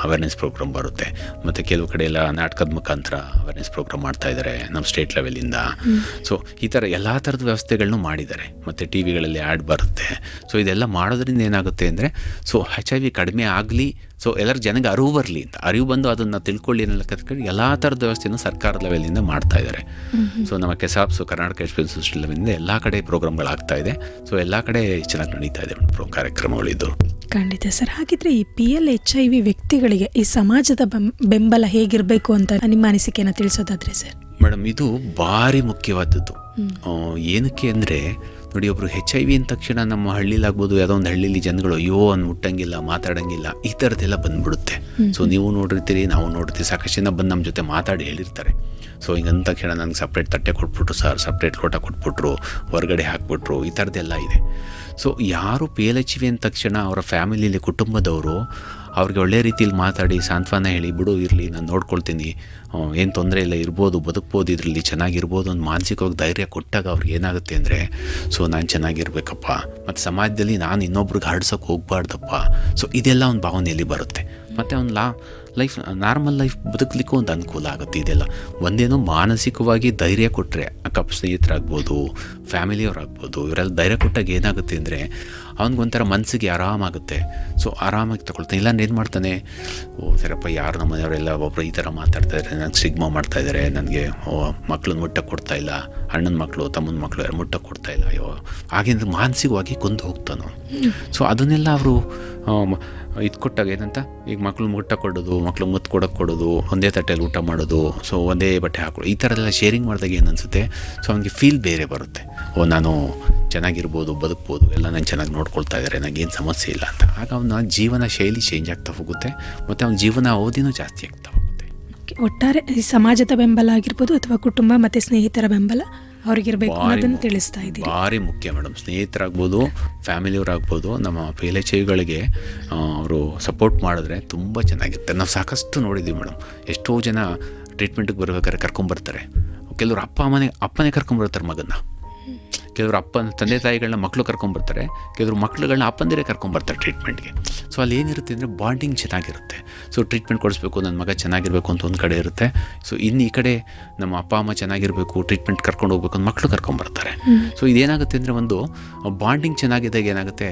ಅವೇರ್ನೆಸ್ ಪ್ರೋಗ್ರಾಮ್ ಬರುತ್ತೆ. ಮತ್ತು ಕೆಲವು ಕಡೆ ಎಲ್ಲ ನಾಟಕದ ಮುಖಾಂತರ ಅವೇರ್ನೆಸ್ ಪ್ರೋಗ್ರಾಮ್ ಮಾಡ್ತಾಯಿದ್ದಾರೆ ನಮ್ಮ ಸ್ಟೇಟ್ ಲೆವೆಲಿಂದ. ಸೊ ಈ ಥರ ಎಲ್ಲ ಥರದ ವ್ಯವಸ್ಥೆಗಳನ್ನೂ ಮಾಡಿದ್ದಾರೆ. ಮತ್ತು TVಗಳಲ್ಲಿ ಆ್ಯಡ್ ಬರುತ್ತೆ. ಸೊ ಇದೆಲ್ಲ ಮಾಡೋದ್ರಿಂದ ಏನಾಗುತ್ತೆ ಅಂದರೆ, ಸೊ HIV ಕಡಿಮೆ ಆಗಲಿ, ಸೊ ಎಲ್ಲರ ಜನಕ್ಕೆ ಅರಿವು ಬರಲಿ ಅಂತ, ಅರಿವು ಬಂದು ಅದನ್ನು ತಿಳ್ಕೊಳ್ಳಿ ಅನ್ನೆಲ್ಲ ಕತ್ಕೊಂಡು ಎಲ್ಲ ಥರದ ವ್ಯವಸ್ಥೆಯನ್ನು ಸರ್ಕಾರದ ಲೆವೆಲಿಂದ ಮಾಡ್ತಾ ಇದ್ದಾರೆ. ಸೊ ನಮ್ಮ ಕೆಸಾಪ್ಸು ಕರ್ನಾಟಕ ಎಜುಕೇಷನ್ ಲೆವೆಲಿಂದ ಎಲ್ಲ ಕಡೆ ಪ್ರೋಗ್ರಾಮ್ಗಳಾಗ್ತಾ ಇದೆ. ಸೊ ಎಲ್ಲ ಕಡೆ ಚೆನ್ನಾಗಿ ನಡೀತಾ ಇದೆ ಕಾರ್ಯಕ್ರಮಗಳಿದ್ದು. ಖಂಡಿತ ಸರ್. ಹಾಗಿದ್ರೆ ಈ PLHIV ವ್ಯಕ್ತಿಗಳಿಗೆ ಈ ಸಮಾಜದ ಬೆಂಬಲ ಹೇಗಿರಬೇಕು ಅಂತ ನಿಮ್ಮ ಅನಿಸಿಕೆಯನ್ನು ತಿಳಿಸೋದಾದ್ರೆ ಸರ್? ಮೇಡಮ್ ಇದು ಭಾರಿ ಮುಖ್ಯವಾದದ್ದು. ಏನಕ್ಕೆ ಅಂದರೆ ನೋಡಿ, ಒಬ್ಬರು HIV ಅಂದ ತಕ್ಷಣ ನಮ್ಮ ಹಳ್ಳಿಲಾಗ್ಬೋದು, ಯಾವುದೋ ಒಂದು ಹಳ್ಳಿಲಿ ಜನಗಳು ಅಯ್ಯೋ ಅವ್ನು ಮುಟ್ಟಂಗಿಲ್ಲ, ಮಾತಾಡೋಂಗಿಲ್ಲ, ಈ ಥರದ್ದೆಲ್ಲ ಬಂದ್ಬಿಡುತ್ತೆ. ಸೊ ನೀವು ನೋಡಿರ್ತೀರಿ, ನಾವು ನೋಡ್ತೀವಿ, ಸಾಕಷ್ಟು ಜನ ಬಂದು ನಮ್ಮ ಜೊತೆ ಮಾತಾಡಿ ಹೇಳಿರ್ತಾರೆ. ಸೊ ಹಿಂಗಂದ ತಕ್ಷಣ ನನಗೆ ಸಪ್ರೇಟ್ ತಟ್ಟೆ ಕೊಟ್ಬಿಟ್ರು ಸರ್, ಸಪ್ರೇಟ್ ಲೋಟ ಕೊಟ್ಬಿಟ್ರು, ಹೊರಗಡೆ ಹಾಕ್ಬಿಟ್ರು, ಈ ಥರದ್ದೆಲ್ಲ ಇದೆ. ಸೊ ಯಾರು PLHIV ಅಂದ ತಕ್ಷಣ ಅವರ ಫ್ಯಾಮಿಲಿಲಿ ಕುಟುಂಬದವರು ಅವ್ರಿಗೆ ಒಳ್ಳೆ ರೀತಿಯಲ್ಲಿ ಮಾತಾಡಿ ಸಾಂತ್ವನ ಹೇಳಿ, ಬಿಡು ಇರಲಿ ನಾನು ನೋಡ್ಕೊಳ್ತೀನಿ, ಏನು ತೊಂದರೆ ಇಲ್ಲ, ಇರ್ಬೋದು, ಬದುಕ್ಬೋದು, ಇದರಲ್ಲಿ ಚೆನ್ನಾಗಿರ್ಬೋದು ಅಂತ ಮಾನಸಿಕವಾಗಿ ಧೈರ್ಯ ಕೊಟ್ಟಾಗ ಅವ್ರಿಗೆ ಏನಾಗುತ್ತೆ ಅಂದರೆ, ಸೊ ನಾನು ಚೆನ್ನಾಗಿರ್ಬೇಕಪ್ಪ, ಮತ್ತು ಸಮಾಜದಲ್ಲಿ ನಾನು ಇನ್ನೊಬ್ರಿಗೆ ಹರಡ್ಸೋಕೆ ಹೋಗ್ಬಾರ್ದಪ್ಪ. ಸೊ ಇದೆಲ್ಲ ಒಂದು ಭಾವನೆಯಲ್ಲಿ ಬರುತ್ತೆ. ಮತ್ತು ಅವ್ನು ಲೈಫ್ ನಾರ್ಮಲ್ ಲೈಫ್ ಬದುಕಲಿಕ್ಕೂ ಒಂದು ಅನುಕೂಲ ಆಗುತ್ತೆ. ಇದೆಲ್ಲ ಒಂದೇನೋ ಮಾನಸಿಕವಾಗಿ ಧೈರ್ಯ ಕೊಟ್ಟರೆ, ಅಕ್ಕ ಸ್ನೇಹಿತರಾಗ್ಬೋದು, ಫ್ಯಾಮಿಲಿಯವರಾಗ್ಬೋದು, ಇವರೆಲ್ಲ ಧೈರ್ಯ ಕೊಟ್ಟಾಗ ಏನಾಗುತ್ತೆ ಅಂದರೆ ಅವ್ನಿಗೊಂಥರ ಮನಸ್ಸಿಗೆ ಆರಾಮಾಗುತ್ತೆ. ಸೊ ಆರಾಮಾಗಿ ತೊಗೊಳ್ತಾನೆ. ಇಲ್ಲಾಂದ್ರೆ ಏನು ಮಾಡ್ತಾನೆ, ಓ ಸರಪ್ಪ ಯಾರು ನಮ್ಮ ಮನೆಯವರೆಲ್ಲ ಒಬ್ಬರು ಈ ಥರ ಮಾತಾಡ್ತಾಯಿದ್ದಾರೆ, ನನಗೆ ಸ್ಟಿಗ್ಮಾ ಮಾಡ್ತಾಯಿದ್ದಾರೆ, ನನಗೆ ಮಕ್ಳನ್ನ ಮುಟ್ಟಕ್ಕೆ ಕೊಡ್ತಾಯಿಲ್ಲ, ಅಣ್ಣನ ಮಕ್ಕಳು ತಮ್ಮನ ಮಕ್ಕಳು ಯಾರು ಮುಟ್ಟಕ್ಕೆ ಕೊಡ್ತಾಯಿಲ್ಲ, ಅಯ್ಯೋ ಹಾಗೆಂದ್ರೆ ಮಾನಸಿಕವಾಗಿ ಕೊಂದು ಹೋಗ್ತಾನೋ. ಸೊ ಅದನ್ನೆಲ್ಲ ಅವರು ಇದು ಕೊಟ್ಟಾಗ ಏನಂತ, ಈಗ ಮಕ್ಳು ಮುಟ್ಟ ಕೊಡೋದು, ಮಕ್ಳು ಮುತ್ತು ಕೊಡೋದು, ಒಂದೇ ತಟ್ಟೆಯಲ್ಲಿ ಊಟ ಮಾಡೋದು, ಸೊ ಒಂದೇ ಬಟ್ಟೆ ಹಾಕೊಳ್ಳೋದು, ಈ ಥರದ್ದೆಲ್ಲ ಶೇರಿಂಗ್ ಮಾಡಿದಾಗ ಏನು ಅನಿಸುತ್ತೆ, ಸೊ ಅವನಿಗೆ ಫೀಲ್ ಬೇರೆ ಬರುತ್ತೆ. ಓ ನಾನು ಚೆನ್ನಾಗಿರ್ಬೋದು, ಬದುಕ್ಬೋದು, ಎಲ್ಲ ನಾನು ಚೆನ್ನಾಗಿ ನೋಡ್ಕೊಳ್ತಾ ಇದ್ದಾರೆ, ನನಗೇನು ಸಮಸ್ಯೆ ಇಲ್ಲ ಅಂತ. ಆಗ ಅವನ ಜೀವನ ಶೈಲಿ ಚೇಂಜ್ ಆಗ್ತಾ ಹೋಗುತ್ತೆ, ಮತ್ತು ಅವನ ಜೀವನ ಅವಧಿನೂ ಜಾಸ್ತಿ ಆಗ್ತಾ ಹೋಗುತ್ತೆ. ಒಟ್ಟಾರೆ ಈ ಸಮಾಜದ ಬೆಂಬಲ ಆಗಿರ್ಬೋದು ಅಥವಾ ಕುಟುಂಬ ಮತ್ತು ಸ್ನೇಹಿತರ ಬೆಂಬಲ ಅವ್ರಿಗಿರ್ಬೇಕು ಅನ್ನೋದನ್ನು ತಿಳಿಸ್ತಾ ಇದ್ದೀವಿ. ಭಾರಿ ಮುಖ್ಯ ಮೇಡಮ್. ಸ್ನೇಹಿತರಾಗ್ಬೋದು, ಫ್ಯಾಮಿಲಿಯವರಾಗ್ಬೋದು, ನಮ್ಮ PLHIVಗಳಿಗೆ ಅವರು ಸಪೋರ್ಟ್ ಮಾಡಿದ್ರೆ ತುಂಬ ಚೆನ್ನಾಗಿರುತ್ತೆ. ನಾವು ಸಾಕಷ್ಟು ನೋಡಿದ್ದೀವಿ ಮೇಡಮ್. ಎಷ್ಟೋ ಜನ ಟ್ರೀಟ್ಮೆಂಟ್ಗೆ ಬರ್ಬೇಕಾದ್ರೆ ಕರ್ಕೊಂಬರ್ತಾರೆ. ಕೆಲವರು ಅಪ್ಪನೇ ಕರ್ಕೊಂಬರ್ತಾರೆ ಮಗನ್ನ, ಕೆಲವರು ತಂದೆ ತಾಯಿಗಳನ್ನ ಮಕ್ಕಳು ಕರ್ಕೊಂಬರ್ತಾರೆ, ಕೆಲವರು ಮಕ್ಕಳುಗಳನ್ನ ಅಪ್ಪಂದಿರೇ ಕರ್ಕೊಂಬರ್ತಾರೆ ಟ್ರೀಟ್ಮೆಂಟ್ಗೆ. ಸೊ ಅಲ್ಲಿ ಏನಿರುತ್ತೆ ಅಂದರೆ ಬಾಂಡಿಂಗ್ ಚೆನ್ನಾಗಿರುತ್ತೆ. ಸೊ ಟ್ರೀಟ್ಮೆಂಟ್ ಕೊಡಿಸ್ಬೇಕು, ನನ್ನ ಮಗ ಚೆನ್ನಾಗಿರಬೇಕು ಅಂತ ಒಂದು ಕಡೆ ಇರುತ್ತೆ. ಸೊ ಇನ್ನು ಈ ಕಡೆ ನಮ್ಮ ಅಪ್ಪ ಅಮ್ಮ ಚೆನ್ನಾಗಿರಬೇಕು, ಟ್ರೀಟ್ಮೆಂಟ್ ಕರ್ಕೊಂಡು ಹೋಗ್ಬೇಕು ಅಂತ ಮಕ್ಕಳು ಕರ್ಕೊಂಬರ್ತಾರೆ. ಸೊ ಇದೇನಾಗುತ್ತೆ ಅಂದರೆ ಒಂದು ಬಾಂಡಿಂಗ್ ಚೆನ್ನಾಗಿದ್ದಾಗ ಏನಾಗುತ್ತೆ,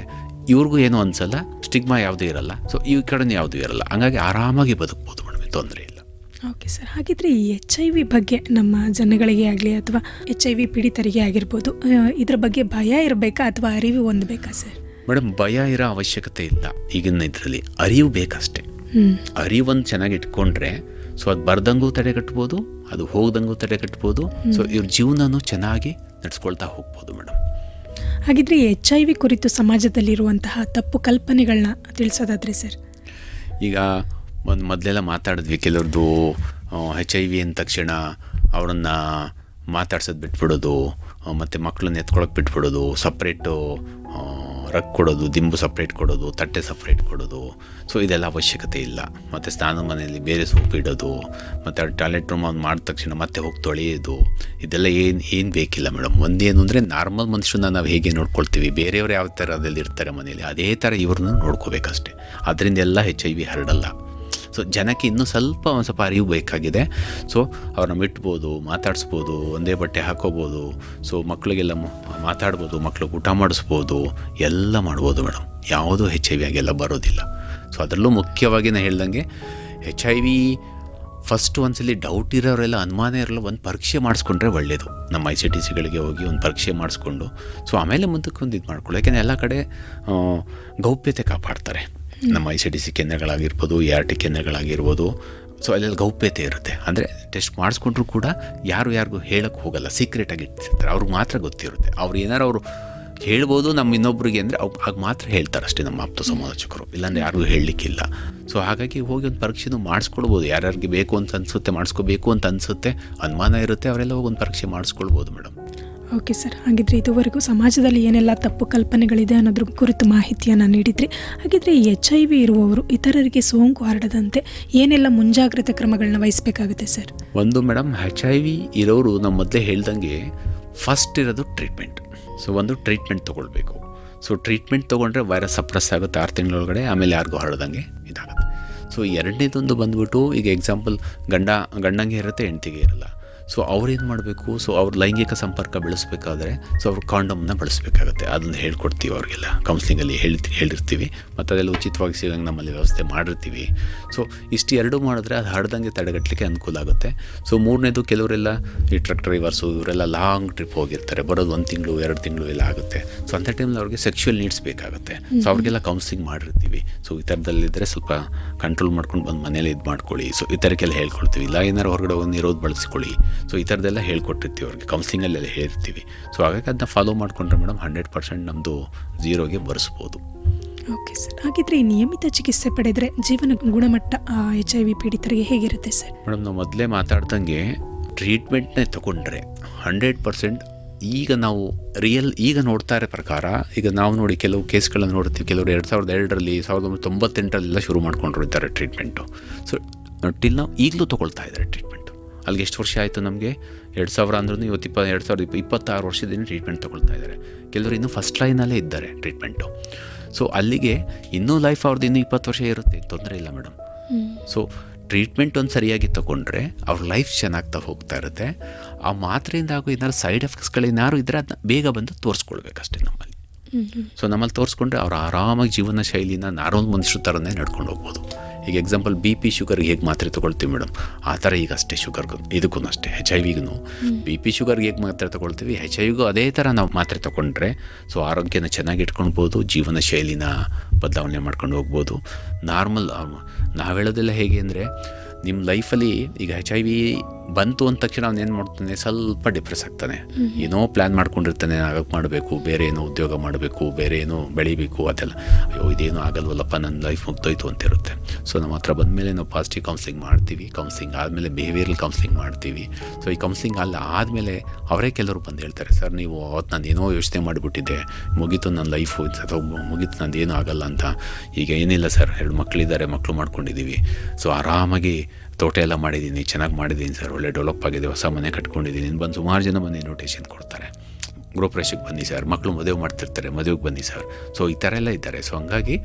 ಇವ್ರಿಗೂ ಏನೂ ಅನಿಸಲ್ಲ, ಸ್ಟಿಗ್ಮಾ ಯಾವುದೂ ಇರಲ್ಲ, ಸೊ ಈ ಕಡೆನೂ ಯಾವುದೂ ಇರಲ್ಲ. ಹಂಗಾಗಿ ಆರಾಮಾಗಿ ಬದುಕ್ಬೋದು ಮೇಡಮ್, ತೊಂದರೆ ಇಲ್ಲ. Okay sir. ಹಾಗಿದ್ರೆ ಈ HIV ಬಗ್ಗೆ ನಮ್ಮ ಜನಗಳಿಗೆ ಆಗಲಿ ಅಥವಾ HIV ಪೀಡಿತರಿಗೆ ಆಗಿರ್ಬೋದು, ಇದ್ರ ಬಗ್ಗೆ ಭಯ ಇರಬೇಕಾ ಅಥವಾ ಅರಿವು ಹೊಂದಬೇಕಾ ಸರ್? ಮೇಡಮ್ ಭಯ ಇರೋ ಅವಶ್ಯಕತೆ ಇಲ್ಲ. ಈಗಿನ ಇದರಲ್ಲಿ ಅರಿವು ಬೇಕಷ್ಟೇ. ಅರಿವನ್ನು ಚೆನ್ನಾಗಿ ಇಟ್ಕೊಂಡ್ರೆ ಸೊ ಅದು ಬರ್ದಂಗೂ ತಡೆಗಟ್ಬೋದು, ಅದು ಹೋಗ್ದಂಗೂ ತಡೆಗಟ್ಬೋದು. ಸೊ ಇವ್ರ ಜೀವನನೂ ಚೆನ್ನಾಗಿ ನಡೆಸ್ಕೊಳ್ತಾ ಹೋಗ್ಬೋದು ಮೇಡಮ್. ಹಾಗಿದ್ರೆ ಈ HIV ಕುರಿತು ಸಮಾಜದಲ್ಲಿರುವಂತಹ ತಪ್ಪು ಕಲ್ಪನೆಗಳನ್ನ ತಿಳಿಸೋದಾದ್ರೆ ಸರ್? ಈಗ ಮೊದಲೆಲ್ಲ ಮಾತಾಡಿದ್ವಿ, ಕೆಲವ್ರದ್ದು HIV ಅಂದ ತಕ್ಷಣ ಅವರನ್ನು ಮಾತಾಡ್ಸೋದು ಬಿಟ್ಬಿಡೋದು, ಮತ್ತು ಮಕ್ಕಳನ್ನ ಎತ್ಕೊಳಕ್ಕೆ ಬಿಟ್ಬಿಡೋದು, ಸಪ್ರೇಟು ರಗ್ ಕೊಡೋದು, ದಿಂಬು ಸಪ್ರೇಟ್ ಕೊಡೋದು, ತಟ್ಟೆ ಸಪ್ರೇಟ್ ಕೊಡೋದು. ಸೊ ಇದೆಲ್ಲ ಅವಶ್ಯಕತೆ ಇಲ್ಲ. ಮತ್ತು ಸ್ನಾನದ ಮನೆಯಲ್ಲಿ ಬೇರೆ ಸೋಪ್ ಇಡೋದು, ಮತ್ತು ಟಾಯ್ಲೆಟ್ ರೂಮ್ ಅವ್ನು ಮಾಡಿದ ತಕ್ಷಣ ಮತ್ತೆ ಹೋಗಿ ತೊಳೆಯೋದು, ಇದೆಲ್ಲ ಏನು ಬೇಕಿಲ್ಲ ಮೇಡಮ್. ಒಂದೇನು ಅಂದರೆ ನಾರ್ಮಲ್ ಮನುಷ್ಯರನ್ನ ನಾವು ಹೇಗೆ ನೋಡ್ಕೊಳ್ತೀವಿ, ಬೇರೆಯವರು ಯಾವ ಥರದಲ್ಲಿ ಇರ್ತಾರೆ ಮನೇಲಿ, ಅದೇ ಥರ ಇವ್ರನ್ನ ನೋಡ್ಕೋಬೇಕಷ್ಟೆ. ಅದರಿಂದ ಎಲ್ಲ HIV ಹರಡಲ್ಲ. ಸೊ ಜನಕ್ಕೆ ಇನ್ನೂ ಒಂದು ಸ್ವಲ್ಪ ಅರಿವು ಬೇಕಾಗಿದೆ. ಸೊ ಅವ್ರನ್ನ ಬಿಟ್ಬೋದು, ಮಾತಾಡಿಸ್ಬೋದು, ಒಂದೇ ಬಟ್ಟೆ ಹಾಕೋಬೋದು, ಸೊ ಮಕ್ಕಳಿಗೆಲ್ಲ ಮಾತಾಡ್ಬೋದು, ಮಕ್ಳಿಗೆ ಊಟ ಮಾಡಿಸ್ಬೋದು, ಎಲ್ಲ ಮಾಡ್ಬೋದು ಮೇಡಮ್. ಯಾವುದೂ HIV ಆಗೆಲ್ಲ ಬರೋದಿಲ್ಲ. ಸೊ ಅದರಲ್ಲೂ ಮುಖ್ಯವಾಗಿ ನಾನು ಹೇಳ್ದಂಗೆ HIV ಫಸ್ಟ್ ಒಂದ್ಸಲಿ ಡೌಟ್ ಇರೋರೆಲ್ಲ, ಅನುಮಾನ ಇರೋಲ್ಲ, ಒಂದು ಪರೀಕ್ಷೆ ಮಾಡಿಸ್ಕೊಂಡ್ರೆ ಒಳ್ಳೆಯದು. ನಮ್ಮ ICTCಗಳಿಗೆ ಹೋಗಿ ಒಂದು ಪರೀಕ್ಷೆ ಮಾಡಿಸ್ಕೊಂಡು ಸೊ ಆಮೇಲೆ ಮುಂದಕ್ಕೆ ಒಂದು ಇದು ಮಾಡ್ಕೊಳ್ಳಿ. ಯಾಕೆಂದರೆ ಎಲ್ಲ ಕಡೆ ಗೌಪ್ಯತೆ ಕಾಪಾಡ್ತಾರೆ. ನಮ್ಮ ICTC ಕೇಂದ್ರಗಳಾಗಿರ್ಬೋದು, ART ಕೇಂದ್ರಗಳಾಗಿರ್ಬೋದು. ಸೊ ಅಲ್ಲೆಲ್ಲ ಗೌಪ್ಯತೆ ಇರುತ್ತೆ. ಅಂದರೆ ಟೆಸ್ಟ್ ಮಾಡಿಸ್ಕೊಂಡ್ರೂ ಕೂಡ ಯಾರಿಗೂ ಹೇಳೋಕ್ಕೆ ಹೋಗಲ್ಲ, ಸೀಕ್ರೆಟಾಗಿ ಇಟ್ಟಿರ್ತಾರೆ. ಅವ್ರಿಗೆ ಮಾತ್ರ ಗೊತ್ತಿರುತ್ತೆ. ಅವ್ರು ಏನಾರು ಅವರು ಹೇಳ್ಬೋದು ನಮ್ಮ ಇನ್ನೊಬ್ರಿಗೆ ಅಂದರೆ ಆಗ ಮಾತ್ರ ಹೇಳ್ತಾರೆ ಅಷ್ಟೇ ನಮ್ಮ ಆಪ್ತ ಸಮಾಲೋಚಕರು, ಇಲ್ಲಾಂದರೆ ಯಾರಿಗೂ ಹೇಳಲಿಕ್ಕಿಲ್ಲ. ಸೊ ಹಾಗಾಗಿ ಹೋಗಿ ಒಂದು ಪರೀಕ್ಷೆನೂ ಮಾಡಿಸ್ಕೊಳ್ಬೋದು. ಯಾರ್ಯಾರಿಗೆ ಬೇಕು ಅಂತ ಅನಿಸುತ್ತೆ, ಮಾಡಿಸ್ಕೋಬೇಕು ಅಂತ ಅನಿಸುತ್ತೆ, ಅನುಮಾನ ಇರುತ್ತೆ, ಅವರೆಲ್ಲ ಹೋಗಿ ಒಂದು ಪರೀಕ್ಷೆ ಮಾಡಿಸ್ಕೊಳ್ಬೋದು ಮೇಡಮ್. ಓಕೆ ಸರ್, ಹಾಗಿದ್ರೆ ಇದುವರೆಗೂ ಸಮಾಜದಲ್ಲಿ ಏನೆಲ್ಲ ತಪ್ಪು ಕಲ್ಪನೆಗಳಿದೆ ಅನ್ನೋದ್ರ ಕುರಿತು ಮಾಹಿತಿಯನ್ನು ನೀಡಿದ್ರಿ. ಹಾಗಿದ್ರೆ HIV ಇರುವವರು ಇತರರಿಗೆ ಸೋಂಕು ಹರಡದಂತೆ ಏನೆಲ್ಲ ಮುಂಜಾಗ್ರತೆ ಕ್ರಮಗಳನ್ನ ವಹಿಸಬೇಕಾಗುತ್ತೆ ಸರ್? ಒಂದು ಮೇಡಮ್, HIV ಇರೋರು ನಮ್ಮ ಮೊದಲೇ ಹೇಳ್ದಂಗೆ ಫಸ್ಟ್ ಇರೋದು ಟ್ರೀಟ್ಮೆಂಟ್. ಸೊ ಒಂದು ಟ್ರೀಟ್ಮೆಂಟ್ ತೊಗೊಳ್ಬೇಕು. ಸೊ ಟ್ರೀಟ್ಮೆಂಟ್ ತೊಗೊಂಡ್ರೆ ವೈರಸ್ ಸಪ್ರೆಸ್ ಆಗುತ್ತೆ 6 ತಿಂಗಳೊಳಗಡೆ, ಆಮೇಲೆ ಯಾರಿಗೂ ಹರಡ್ದಂಗೆ ಇದಾಗುತ್ತೆ. ಸೊ ಎರಡನೇದೊಂದು ಬಂದ್ಬಿಟ್ಟು, ಈಗ ಎಕ್ಸಾಂಪಲ್ ಗಂಡಂಗೆ ಇರುತ್ತೆ, ಹೆಂಡ್ತಿಗೆ ಇರಲ್ಲ. ಸೊ ಅವ್ರೇನು ಮಾಡಬೇಕು, ಸೊ ಅವ್ರ ಲೈಂಗಿಕ ಸಂಪರ್ಕ ಬೆಳೆಸಬೇಕಾದ್ರೆ ಸೊ ಅವ್ರು ಕಾಂಡಮ್ನ ಬಳಸಬೇಕಾಗುತ್ತೆ. ಅದನ್ನು ಹೇಳ್ಕೊಡ್ತೀವಿ ಅವ್ರಿಗೆಲ್ಲ, ಕೌನ್ಸಿಲಿಂಗಲ್ಲಿ ಹೇಳಿರ್ತೀವಿ, ಮತ್ತು ಅದೆಲ್ಲ ಉಚಿತವಾಗಿ ಸಿಗಂಗೆ ನಮ್ಮಲ್ಲಿ ವ್ಯವಸ್ಥೆ ಮಾಡಿರ್ತೀವಿ. ಸೊ ಇಷ್ಟು ಎರಡೂ ಮಾಡಿದ್ರೆ ಅದು ಹರಡ್ದಂಗೆ ತಡೆಗಟ್ಟಲಿಕ್ಕೆ ಅನುಕೂಲ ಆಗುತ್ತೆ. ಸೊ ಮೂರನೇದು, ಕೆಲವರೆಲ್ಲ ಈ ಟ್ರಕ್ ಡ್ರೈವರ್ಸು ಇವರೆಲ್ಲ ಲಾಂಗ್ ಟ್ರಿಪ್ ಹೋಗಿರ್ತಾರೆ, ಬರೋದು 1 ತಿಂಗಳು 2 ತಿಂಗಳು ಎಲ್ಲ ಆಗುತ್ತೆ. ಸೊ ಅಂಥ ಟೈಮಲ್ಲಿ ಅವ್ರಿಗೆ ಸೆಕ್ಷುವಲ್ ನೀಡ್ಸ್ ಬೇಕಾಗುತ್ತೆ. ಸೊ ಅವ್ರಿಗೆಲ್ಲ ಕೌನ್ಸಿಲಿಂಗ್ ಮಾಡಿರ್ತೀವಿ. ಸೊ ಈ ಥರದಲ್ಲಿದ್ದರೆ ಸ್ವಲ್ಪ ಕಂಟ್ರೋಲ್ ಮಾಡ್ಕೊಂಡು ಬಂದು ಮನೇಲಿ ಇದು ಮಾಡ್ಕೊಳ್ಳಿ. ಸೊ ಈ ಥರಕ್ಕೆಲ್ಲ ಹೇಳ್ಕೊಡ್ತೀವಿ. ಇಲ್ಲ ಏನಾರು ಹೊರಗಡೆ ಒಂದು ಇರೋದು ಬಳಸ್ಕೊಳ್ಳಿ. ಸೊ ಈ ಥರದ್ದೆಲ್ಲ ಹೇಳ್ಕೊಟ್ಟಿರ್ತೀವಿ ಅವ್ರಿಗೆ, ಕೌನ್ಸಿಲಿಂಗಲ್ಲೆಲ್ಲ ಹೇಳ್ತೀವಿ. ಸೊ ಹಾಗಾಗಿ ಅದನ್ನ ಫಾಲೋ ಮಾಡಿಕೊಂಡ್ರೆ ಮೇಡಮ್ 100% ನಮ್ಮದು 0ಗೆ ಬರೆಸ್ಬೋದು. ಓಕೆ ಸರ್, ಹಾಗಿದ್ರೆ ಈ ನಿಯಮಿತ ಚಿಕಿತ್ಸೆ ಪಡೆದರೆ ಜೀವನ ಗುಣಮಟ್ಟ HIV ಪೀಡಿತರಿಗೆ ಹೇಗಿರುತ್ತೆ ಸರ್? ಮೇಡಮ್, ನಾವು ಮೊದಲೇ ಮಾತಾಡ್ದಂಗೆ ಟ್ರೀಟ್ಮೆಂಟ್ನೇ ತಗೊಂಡ್ರೆ 100% ಈಗ ನಾವು ಈಗ ನೋಡ್ತಾ ಇರೋ ಪ್ರಕಾರ, ಈಗ ನಾವು ನೋಡಿ ಕೆಲವು ಕೇಸ್ಗಳನ್ನು ನೋಡ್ತೀವಿ, ಕೆಲವರು 2002ರಲ್ಲಿ 1998ರಲ್ಲೆಲ್ಲ ಶುರು ಮಾಡ್ಕೊಂಡ್ರು ಇದ್ದಾರೆ ಟ್ರೀಟ್ಮೆಂಟು. ಸೊ ಟಿಲ್ ನಾವು ಈಗಲೂ ತೊಗೊಳ್ತಾ ಇದ್ದಾರೆ ಟ್ರೀಟ್ಮೆಂಟು. ಅಲ್ಲಿಗೆ ಎಷ್ಟು ವರ್ಷ ಆಯಿತು ನಮಗೆ? 2000 ಅಂದ್ರೂ ಇವತ್ತು 2026 ವರ್ಷದಿಂದ ಟ್ರೀಟ್ಮೆಂಟ್ ತೊಗೊಳ್ತಾ ಇದ್ದಾರೆ. ಕೆಲವರು ಇನ್ನೂ ಫಸ್ಟ್ ಲೈನಲ್ಲೇ ಇದ್ದಾರೆ ಟ್ರೀಟ್ಮೆಂಟು. ಸೊ ಅಲ್ಲಿಗೆ ಇನ್ನೂ ಲೈಫ್ ಅವ್ರದ್ದು ಇನ್ನೂ 20 ವರ್ಷ ಇರುತ್ತೆ, ತೊಂದರೆ ಇಲ್ಲ ಮೇಡಮ್. ಸೊ ಟ್ರೀಟ್ಮೆಂಟ್ ಒಂದು ಸರಿಯಾಗಿ ತೊಗೊಂಡ್ರೆ ಅವ್ರ ಲೈಫ್ ಚೆನ್ನಾಗ್ತಾ ಹೋಗ್ತಾ ಇರುತ್ತೆ. ಆ ಮಾತ್ರೆಯಿಂದ ಆಗೋ ಏನಾದ್ರು ಸೈಡ್ ಎಫೆಕ್ಟ್ಸ್ಗಳೇನಾದ್ರು ಇದ್ದರೆ ಅದನ್ನ ಬೇಗ ಬಂದು ತೋರಿಸ್ಕೊಳ್ಬೇಕಷ್ಟೇ ನಮ್ಮಲ್ಲಿ. ಸೊ ನಮ್ಮಲ್ಲಿ ತೋರಿಸ್ಕೊಂಡ್ರೆ ಅವ್ರು ಆರಾಮಾಗಿ ಜೀವನ ಶೈಲಿನ ನಾರ್ಮಲ್ ಮನುಷ್ಯರ ಥರನೇ ನಡ್ಕೊಂಡು ಹೋಗ್ಬೋದು. ಈಗ ಎಕ್ಸಾಂಪಲ್ BP ಶುಗರ್ಗೆ ಹೇಗೆ ಮಾತ್ರೆ ತೊಗೊಳ್ತೀವಿ ಮೇಡಮ್, ಆ ಥರ ಈಗ ಅಷ್ಟೇ ಶುಗರ್ಗೂ ಇದಕ್ಕೂ ಅಷ್ಟೇ, HIV BP ಶುಗರ್ಗೆ ಹೇಗೆ ಮಾತ್ರೆ ತೊಗೊಳ್ತೀವಿ, HIV ಅದೇ ಥರ ನಾವು ಮಾತ್ರೆ ತೊಗೊಂಡ್ರೆ ಸೊ ಆರೋಗ್ಯನ ಚೆನ್ನಾಗಿ ಇಟ್ಕೊಳ್ಬೋದು, ಜೀವನ ಶೈಲಿನ ಬದಲಾವಣೆ ಮಾಡ್ಕೊಂಡು ಹೋಗ್ಬೋದು. ನಾರ್ಮಲ್ ನಾವು ಹೇಳೋದೆಲ್ಲ ಹೇಗೆ ಅಂದರೆ, ನಿಮ್ಮ ಲೈಫಲ್ಲಿ ಈಗ HIV ಬಂತು ಅಂದ ತಕ್ಷಣ ಅವ್ನು ಏನು ಮಾಡ್ತಾನೆ, ಸ್ವಲ್ಪ ಡಿಪ್ರೆಸ್ ಆಗ್ತಾನೆ. ಏನೋ ಪ್ಲ್ಯಾನ್ ಮಾಡ್ಕೊಂಡಿರ್ತಾನೆ, ಆಗಕ್ಕೆ ಮಾಡಬೇಕು, ಬೇರೆ ಏನೋ ಉದ್ಯೋಗ ಮಾಡಬೇಕು, ಬೇರೆ ಏನೋ ಬೆಳಿಬೇಕು, ಅದೆಲ್ಲ ಅಯ್ಯೋ ಇದೇನೋ ಆಗಲ್ವಲ್ಲಪ್ಪ, ನನ್ನ ಲೈಫ್ ಮುಗ್ದೋಯ್ತು ಅಂತ ಇರುತ್ತೆ. ಸೊ ನಮ್ಮ ಹತ್ರ ಬಂದಮೇಲೆ ನಾವು ಪಾಸಿಟಿವ್ ಕೌನ್ಸಿಲಿಂಗ್ ಮಾಡ್ತೀವಿ. ಕೌನ್ಸಿಲಿಂಗ್ ಆದಮೇಲೆ ಬಿಹೇವಿಯರಲ್ ಕೌನ್ಸಿಲಿಂಗ್ ಮಾಡ್ತೀವಿ. ಸೊ ಈ ಕೌನ್ಸಿಲಿಂಗ್ ಆದಮೇಲೆ ಅವರೇ ಕೆಲವರು ಬಂದು ಹೇಳ್ತಾರೆ, ಸರ್ ನೀವು ಅವತ್ತು ನಾನು ಏನೋ ಯೋಚನೆ ಮಾಡಿಬಿಟ್ಟಿದ್ದೆ, ಮುಗೀತು ನನ್ನ ಲೈಫು, ಮುಗೀತು ನಂದು ಏನೂ ಆಗಲ್ಲ ಅಂತ. ಈಗ ಏನಿಲ್ಲ ಸರ್, 2 ಮಕ್ಕಳಿದ್ದಾರೆ, ಮಕ್ಕಳು ಮಾಡ್ಕೊಂಡಿದ್ದೀವಿ. ಸೊ ಆರಾಮಾಗಿ ತೋಟ ಎಲ್ಲ ಮಾಡಿದ್ದೀನಿ, ಚೆನ್ನಾಗಿ ಮಾಡಿದ್ದೀನಿ ಸರ್, ಒಳ್ಳೆ ಡೆವಲಪ್ ಆಗಿದೆ, ಹೊಸ ಮನೆ ಕಟ್ಕೊಂಡಿದ್ದೀನಿ. ಬಂದು ಸುಮಾರು ಜನ ಬಂದು ಇನ್ವಿಟೇಷನ್ ಕೊಡ್ತಾರೆ, ಗೃಹಪ್ರವೇಶಕ್ಕೆ ಬನ್ನಿ ಸರ್, ಮಕ್ಕಳು ಮದುವೆ ಮಾಡ್ತಿರ್ತಾರೆ, ಮದುವೆಗೆ ಬನ್ನಿ ಸರ್. ಸೊ ಈ ಥರ ಎಲ್ಲ ಇದ್ದಾರೆ. ಸೊ ಹಂಗಾಗಿ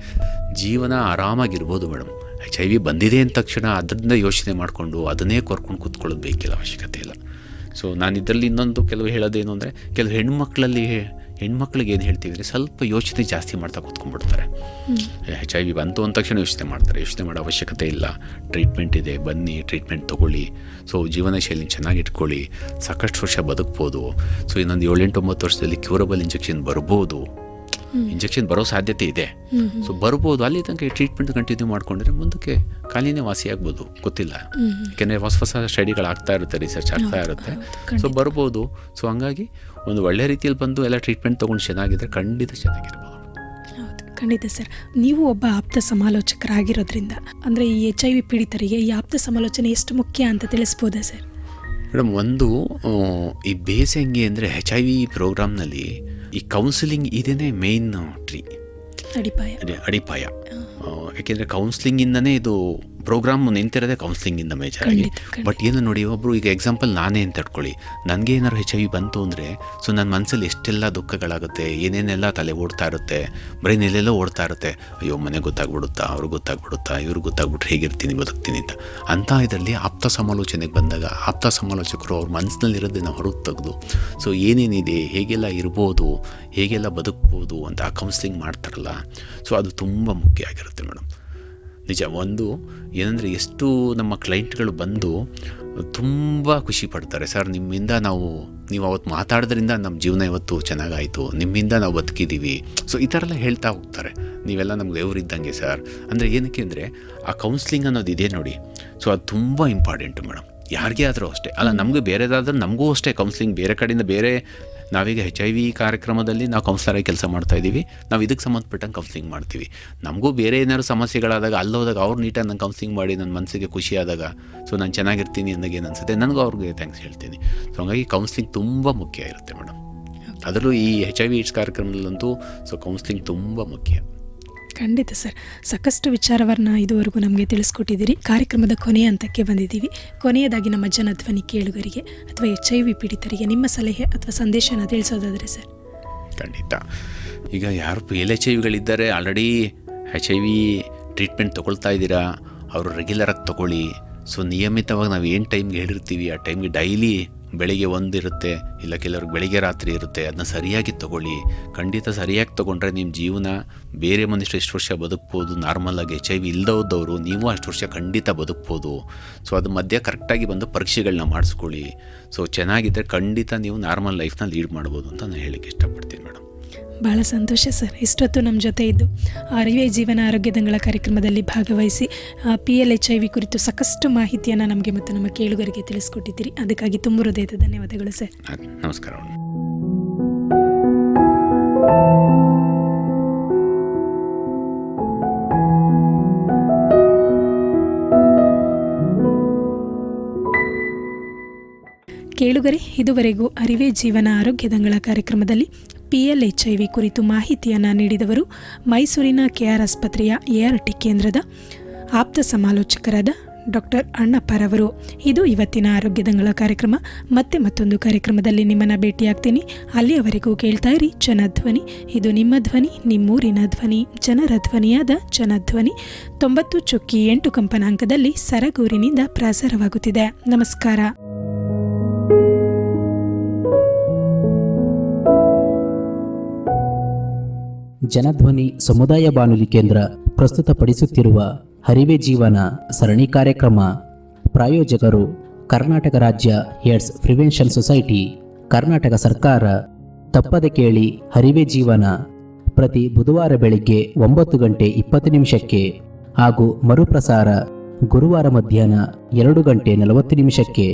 ಜೀವನ ಆರಾಮಾಗಿರ್ಬೋದು ಮೇಡಮ್. HIV ಬಂದಿದೆ ಅಂದ ತಕ್ಷಣ ಅದರಿಂದ ಯೋಚನೆ ಮಾಡಿಕೊಂಡು ಅದನ್ನೇ ಕೊರ್ಕೊಂಡು ಕೂತ್ಕೊಳ್ಳೋದು ಬೇಕಿಲ್ಲ, ಅವಶ್ಯಕತೆ ಇಲ್ಲ. ಸೊ ನಾನು ಇದರಲ್ಲಿ ಇನ್ನೊಂದು ಕೆಲವು ಹೇಳೋದೇನು ಅಂದರೆ, ಕೆಲವು ಹೆಣ್ಮಕ್ಳಿಗೆ ಏನು ಹೇಳ್ತೀವಿ ಅಂದರೆ, ಸ್ವಲ್ಪ ಯೋಚನೆ ಜಾಸ್ತಿ ಮಾಡ್ತಾ ಕೂತ್ಕೊಂಡ್ಬಿಡ್ತಾರೆ. HIV ಬಂತು ಅಂದ ತಕ್ಷಣ ಯೋಚನೆ ಮಾಡ್ತಾರೆ. ಯೋಚನೆ ಮಾಡೋ ಅವಶ್ಯಕತೆ ಇಲ್ಲ. ಟ್ರೀಟ್ಮೆಂಟ್ ಇದೆ, ಬನ್ನಿ ಟ್ರೀಟ್ಮೆಂಟ್ ತೊಗೊಳ್ಳಿ. ಸೊ ಜೀವನ ಶೈಲಿ ಚೆನ್ನಾಗಿ ಇಟ್ಕೊಳ್ಳಿ, ಸಾಕಷ್ಟು ವರ್ಷ ಬದುಕ್ಬೋದು. ಸೊ ಇನ್ನೊಂದು 7-8-9 ವರ್ಷದಲ್ಲಿ ಕ್ಯೂರಬಲ್ ಇಂಜೆಕ್ಷನ್ ಬರ್ಬೋದು. ಇಂಜೆಕ್ಷನ್ ಬರೋ ಸಾಧ್ಯತೆ ಇದೆ. ಸೊ ಬರ್ಬೋದು. ಅಲ್ಲಿ ತನಕ ಟ್ರೀಟ್ಮೆಂಟ್ ಕಂಟಿನ್ಯೂ ಮಾಡ್ಕೊಂಡ್ರೆ ಮುಂದಕ್ಕೆ ಖಾಲಿನೇ ವಾಸಿಯಾಗ್ಬೋದು, ಗೊತ್ತಿಲ್ಲ. ಯಾಕೆಂದರೆ ಹೊಸ ಸ್ಟಡಿಗಳು ಆಗ್ತಾ ಇರುತ್ತೆ, ರಿಸರ್ಚ್ ಆಗ್ತಾ ಇರುತ್ತೆ. ಸೊ ಬರ್ಬೋದು. ಸೊ ಹಂಗಾಗಿ ಒಂದು ಒಳ್ಳೆ ರೀತಿಯಲ್ಲಿ ಬಂದು ಎಲ್ಲ ಟ್ರೀಟ್ಮೆಂಟ್ ತೊಗೊಂಡು ಚೆನ್ನಾಗಿದ್ರೆ ಖಂಡಿತ ಚೆನ್ನಾಗಿರ್ಬೋದು. ಹೌದು, ಖಂಡಿತ ಸರ್. ನೀವು ಒಬ್ಬ ಆಪ್ತ ಸಮಾಲೋಚಕರಾಗಿರೋದ್ರಿಂದ, ಅಂದರೆ ಈ HIV ಪೀಡಿತರಿಗೆ ಈ ಆಪ್ತ ಸಮಾಲೋಚನೆ ಎಷ್ಟು ಮುಖ್ಯ ಅಂತ ತಿಳಿಸ್ಬೋದಾ ಸರ್? ಮೇಡಮ್, ಒಂದು ಈ ಬೇಸ್ ಹೆಂಗೆ ಅಂದರೆ, HIV ಪ್ರೋಗ್ರಾಮ್ನಲ್ಲಿ ಈ ಕೌನ್ಸಿಲಿಂಗ್ ಇದೇನೇ ಮೇಯ್ನ್ ಅಡಿಪಾಯ. ಯಾಕೆಂದರೆ ಕೌನ್ಸ್ಲಿಂಗಿಂದನೇ ಇದು ಪ್ರೋಗ್ರಾಮ್ ನಿಂತಿರೋದೇ ಕೌನ್ಸ್ಲಿಂಗಿಂದ ಮೇಜರ್ ಆಗಿ. ಬಟ್ ಏನು ನೋಡಿ, ಒಬ್ಬರು ಈಗ ಎಕ್ಸಾಂಪಲ್ ನಾನೇ ಅಂತ ಇಟ್ಕೊಳ್ಳಿ, ನನಗೆ ಏನಾದ್ರು HIV ಬಂತು ಅಂದರೆ ಸೊ ನನ್ನ ಮನಸ್ಸಲ್ಲಿ ಎಷ್ಟೆಲ್ಲ ದುಃಖಗಳಾಗುತ್ತೆ, ಏನೇನೆಲ್ಲ ತಲೆ ಓಡ್ತಾ ಇರುತ್ತೆ, ಬ್ರೈನ್ ಎಲ್ಲೆಲ್ಲೋ ಓಡ್ತಾ ಇರುತ್ತೆ. ಅಯ್ಯೋ ಮನೆಗೆ ಗೊತ್ತಾಗ್ಬಿಡುತ್ತಾ, ಅವ್ರಿಗೆ ಗೊತ್ತಾಗ್ಬಿಡುತ್ತಾ, ಇವ್ರಿಗೆ ಗೊತ್ತಾಗ್ಬಿಟ್ರೆ ಹೇಗಿರ್ತೀನಿ ಬದುಕ್ತೀನಿ ಅಂತ ಇದರಲ್ಲಿ ಆಪ್ತ ಸಮಾಲೋಚನೆಗೆ ಬಂದಾಗ ಆಪ್ತ ಸಮಾಲೋಚಕರು ಅವ್ರ ಮನಸ್ಸಿನಲ್ಲಿರೋದನ್ನು ಹೊರಗೆ ತೆಗೆದು ಸೊ ಏನೇನಿದೆ, ಹೇಗೆಲ್ಲ ಇರ್ಬೋದು, ಹೇಗೆಲ್ಲ ಬದುಕ್ಬೋದು ಅಂತ ಆ ಕೌನ್ಸ್ಲಿಂಗ್ ಮಾಡ್ತಾರಲ್ಲ, ಸೊ ಅದು ತುಂಬ ಮುಖ್ಯ ಆಗಿರುತ್ತೆ ಮೇಡಮ್. ನಿಜ. ಒಂದು ಏನಂದರೆ, ಎಷ್ಟು ನಮ್ಮ ಕ್ಲೈಂಟ್ಗಳು ಬಂದು ತುಂಬ ಖುಷಿ ಪಡ್ತಾರೆ, ಸರ್ ನಿಮ್ಮಿಂದ ನೀವು ಅವತ್ತು ಮಾತಾಡೋದ್ರಿಂದ ನಮ್ಮ ಜೀವನ ಇವತ್ತು ಚೆನ್ನಾಗಾಯಿತು, ನಿಮ್ಮಿಂದ ನಾವು ಬದುಕಿದ್ದೀವಿ. ಸೊ ಈ ಥರ ಎಲ್ಲ ಹೇಳ್ತಾ ಹೋಗ್ತಾರೆ, ನೀವೆಲ್ಲ ನಮ್ಗೆ ದೇವರಿದ್ದಂಗೆ ಸರ್. ಅಂದರೆ ಏನಕ್ಕೆ ಅಂದರೆ ಆ ಕೌನ್ಸ್ಲಿಂಗ್ ಅನ್ನೋದು ಇದೆ ನೋಡಿ, ಸೊ ಅದು ತುಂಬ ಇಂಪಾರ್ಟೆಂಟು ಮೇಡಮ್. ಯಾರಿಗೇ ಆದರೂ ಅಷ್ಟೇ ಅಲ್ಲ, ನಮಗೆ ಬೇರೆದಾದ್ರೂ ನಮಗೂ ಅಷ್ಟೇ ಕೌನ್ಸ್ಲಿಂಗ್ ಬೇರೆ ಕಡೆಯಿಂದ ಬೇರೆ. ನಾವೀಗ HIV ಕಾರ್ಯಕ್ರಮದಲ್ಲಿ ನಾವು ಕೌನ್ಸಿಲರಾಗಿ ಕೆಲಸ ಮಾಡ್ತಾಯಿದ್ದೀವಿ, ನಾವು ಇದಕ್ಕೆ ಸಂಬಂಧಪಟ್ಟಂಗೆ ಕೌನ್ಸಿಲಿಂಗ್ ಮಾಡ್ತೀವಿ. ನಮಗೂ ಬೇರೆ ಏನಾದ್ರು ಸಮಸ್ಯೆಗಳಾದಾಗ ಅಲ್ಲೋದಾಗ ಅವ್ರು ನೀಟಾಗಿ ನಾನು ಕೌನ್ಸಿಲಿಂಗ್ ಮಾಡಿ ನನ್ನ ಮನಸ್ಸಿಗೆ ಖುಷಿ ಆದಾಗ ಸೊ ನಾನು ಚೆನ್ನಾಗಿರ್ತೀನಿ ಅಂದಾಗ ಏನು ಅನಿಸುತ್ತೆ, ನನಗೂ ಅವ್ರಿಗೆ ಥ್ಯಾಂಕ್ಸ್ ಹೇಳ್ತೀನಿ. ಸೊ ಹಾಗಾಗಿ ಕೌನ್ಸಿಲಿಂಗ್ ತುಂಬ ಮುಖ್ಯ ಇರುತ್ತೆ ಮೇಡಮ್. ಅದರಲ್ಲೂ ಈ HIV ಕಾರ್ಯಕ್ರಮದಲ್ಲಂತೂ ಸೊ ಕೌನ್ಸಿಲಿಂಗ್ ತುಂಬ ಮುಖ್ಯ. ಖಂಡಿತ ಸರ್, ಸಾಕಷ್ಟು ವಿಚಾರವನ್ನು ಇದುವರೆಗೂ ನಮಗೆ ತಿಳಿಸ್ಕೊಟ್ಟಿದ್ದೀರಿ. ಕಾರ್ಯಕ್ರಮದ ಕೊನೆಯ ಹಂತಕ್ಕೆ ಬಂದಿದ್ದೀವಿ. ಕೊನೆಯದಾಗಿ ನಮ್ಮ ಜನಧ್ವನಿ ಕೇಳುಗರಿಗೆ ಅಥವಾ HIV ಪೀಡಿತರಿಗೆ ನಿಮ್ಮ ಸಲಹೆ ಅಥವಾ ಸಂದೇಶನ ತಿಳಿಸೋದಾದರೆ ಸರ್? ಖಂಡಿತ. ಈಗ ಯಾರು LHIVಗಳಿದ್ದಾರೆ, ಆಲ್ರೆಡಿ HIV ಟ್ರೀಟ್ಮೆಂಟ್ ತೊಗೊಳ್ತಾ ಇದ್ದೀರಾ, ಅವರು ರೆಗ್ಯುಲರಾಗಿ ತೊಗೊಳ್ಳಿ. ಸೊ ನಿಯಮಿತವಾಗಿ ನಾವು ಏನು ಟೈಮ್ಗೆ ಹೇಳಿರ್ತೀವಿ ಆ ಟೈಮ್ಗೆ ಡೈಲಿ ಬೆಳಿಗ್ಗೆ ಒಂದಿರುತ್ತೆ, ಇಲ್ಲ ಕೆಲವ್ರಿಗೆ ಬೆಳಿಗ್ಗೆ ರಾತ್ರಿ ಇರುತ್ತೆ, ಅದನ್ನ ಸರಿಯಾಗಿ ತೊಗೊಳ್ಳಿ. ಖಂಡಿತ ಸರಿಯಾಗಿ ತೊಗೊಂಡ್ರೆ ನಿಮ್ಮ ಜೀವನ ಬೇರೆ ಮನುಷ್ಯರು ಎಷ್ಟು ವರ್ಷ ಬದುಕ್ಬೋದು. ನಾರ್ಮಲಾಗಿ HIV ಇಲ್ಲದವ್ರು ನೀವು ಅಷ್ಟು ವರ್ಷ ಖಂಡಿತ ಬದುಕ್ಬೋದು. ಸೊ ಅದು ಮಧ್ಯೆ ಕರೆಕ್ಟಾಗಿ ಬಂದು ಪರೀಕ್ಷೆಗಳನ್ನ ಮಾಡಿಸ್ಕೊಳ್ಳಿ. ಸೊ ಚೆನ್ನಾಗಿದ್ದರೆ ಖಂಡಿತ ನೀವು ನಾರ್ಮಲ್ ಲೈಫ್ನ ಲೀಡ್ ಮಾಡ್ಬೋದು ಅಂತ ನಾನು ಹೇಳಕ್ಕೆ ಇಷ್ಟಪಡ್ತೀನಿ ಮೇಡಮ್. ಭಾಳ ಸಂತೋಷ ಸರ್, ಇಷ್ಟೊತ್ತು ನಮ್ಮ ಜೊತೆ ಇದ್ದು ಅರಿವೇ ಜೀವನ ಆರೋಗ್ಯದಂಗಳ ಕಾರ್ಯಕ್ರಮದಲ್ಲಿ ಭಾಗವಹಿಸಿ PLHIV ಕುರಿತು ಸಾಕಷ್ಟು ಮಾಹಿತಿಯನ್ನು ನಮಗೆ ಮತ್ತು ನಮ್ಮ ಕೇಳುಗರಿಗೆ ತಿಳಿಸ್ಕೊಟ್ಟಿದ್ದೀರಿ. ಅದಕ್ಕಾಗಿ ತುಂಬ ಹೃದಯದ ಧನ್ಯವಾದಗಳು ಸರ್. ನಮಸ್ಕಾರ. ಕೇಳುಗರೆ, ಇದುವರೆಗೂ ಅರಿವೇ ಜೀವನ ಆರೋಗ್ಯದಂಗಳ ಕಾರ್ಯಕ್ರಮದಲ್ಲಿ PLHIV ಕುರಿತು ಮಾಹಿತಿಯನ್ನು ನೀಡಿದವರು ಮೈಸೂರಿನ KR ಆಸ್ಪತ್ರೆಯ ART ಕೇಂದ್ರದ ಆಪ್ತ ಸಮಾಲೋಚಕರಾದ ಡಾಕ್ಟರ್ ಅಣ್ಣಪ್ಪರವರು. ಇದು ಇವತ್ತಿನ ಆರೋಗ್ಯದಂಗಳ ಕಾರ್ಯಕ್ರಮ. ಮತ್ತೆ ಮತ್ತೊಂದು ಕಾರ್ಯಕ್ರಮದಲ್ಲಿ ನಿಮ್ಮನ್ನು ಭೇಟಿಯಾಗ್ತೀನಿ. ಅಲ್ಲಿಯವರೆಗೂ ಕೇಳ್ತಾ ಇರಿ ಜನಧ್ವನಿ. ಇದು ನಿಮ್ಮ ಧ್ವನಿ, ನಿಮ್ಮೂರಿನ ಧ್ವನಿ, ಜನರ ಧ್ವನಿಯಾದ ಜನಧ್ವನಿ 90.8 ಕಂಪನಾಂಕದಲ್ಲಿ ಸರಗೂರಿನಿಂದ ಪ್ರಸಾರವಾಗುತ್ತಿದೆ. ನಮಸ್ಕಾರ. ಜನಧ್ವನಿ ಸಮುದಾಯ ಬಾನುಲಿ ಕೇಂದ್ರ ಪ್ರಸ್ತುತಪಡಿಸುತ್ತಿರುವ ಹರಿವೆ ಜೀವನ ಸರಣಿ ಕಾರ್ಯಕ್ರಮ. ಪ್ರಾಯೋಜಕರು ಕರ್ನಾಟಕ ರಾಜ್ಯ ಏಡ್ಸ್ ಪ್ರಿವೆನ್ಷನ್ ಸೊಸೈಟಿ, ಕರ್ನಾಟಕ ಸರ್ಕಾರ. ತಪ್ಪದೆ ಕೇಳಿ ಹರಿವೆ ಜೀವನ ಪ್ರತಿ ಬುಧವಾರ ಬೆಳಿಗ್ಗೆ 9:20 ಹಾಗೂ ಮರುಪ್ರಸಾರ ಗುರುವಾರ ಮಧ್ಯಾಹ್ನ 2:40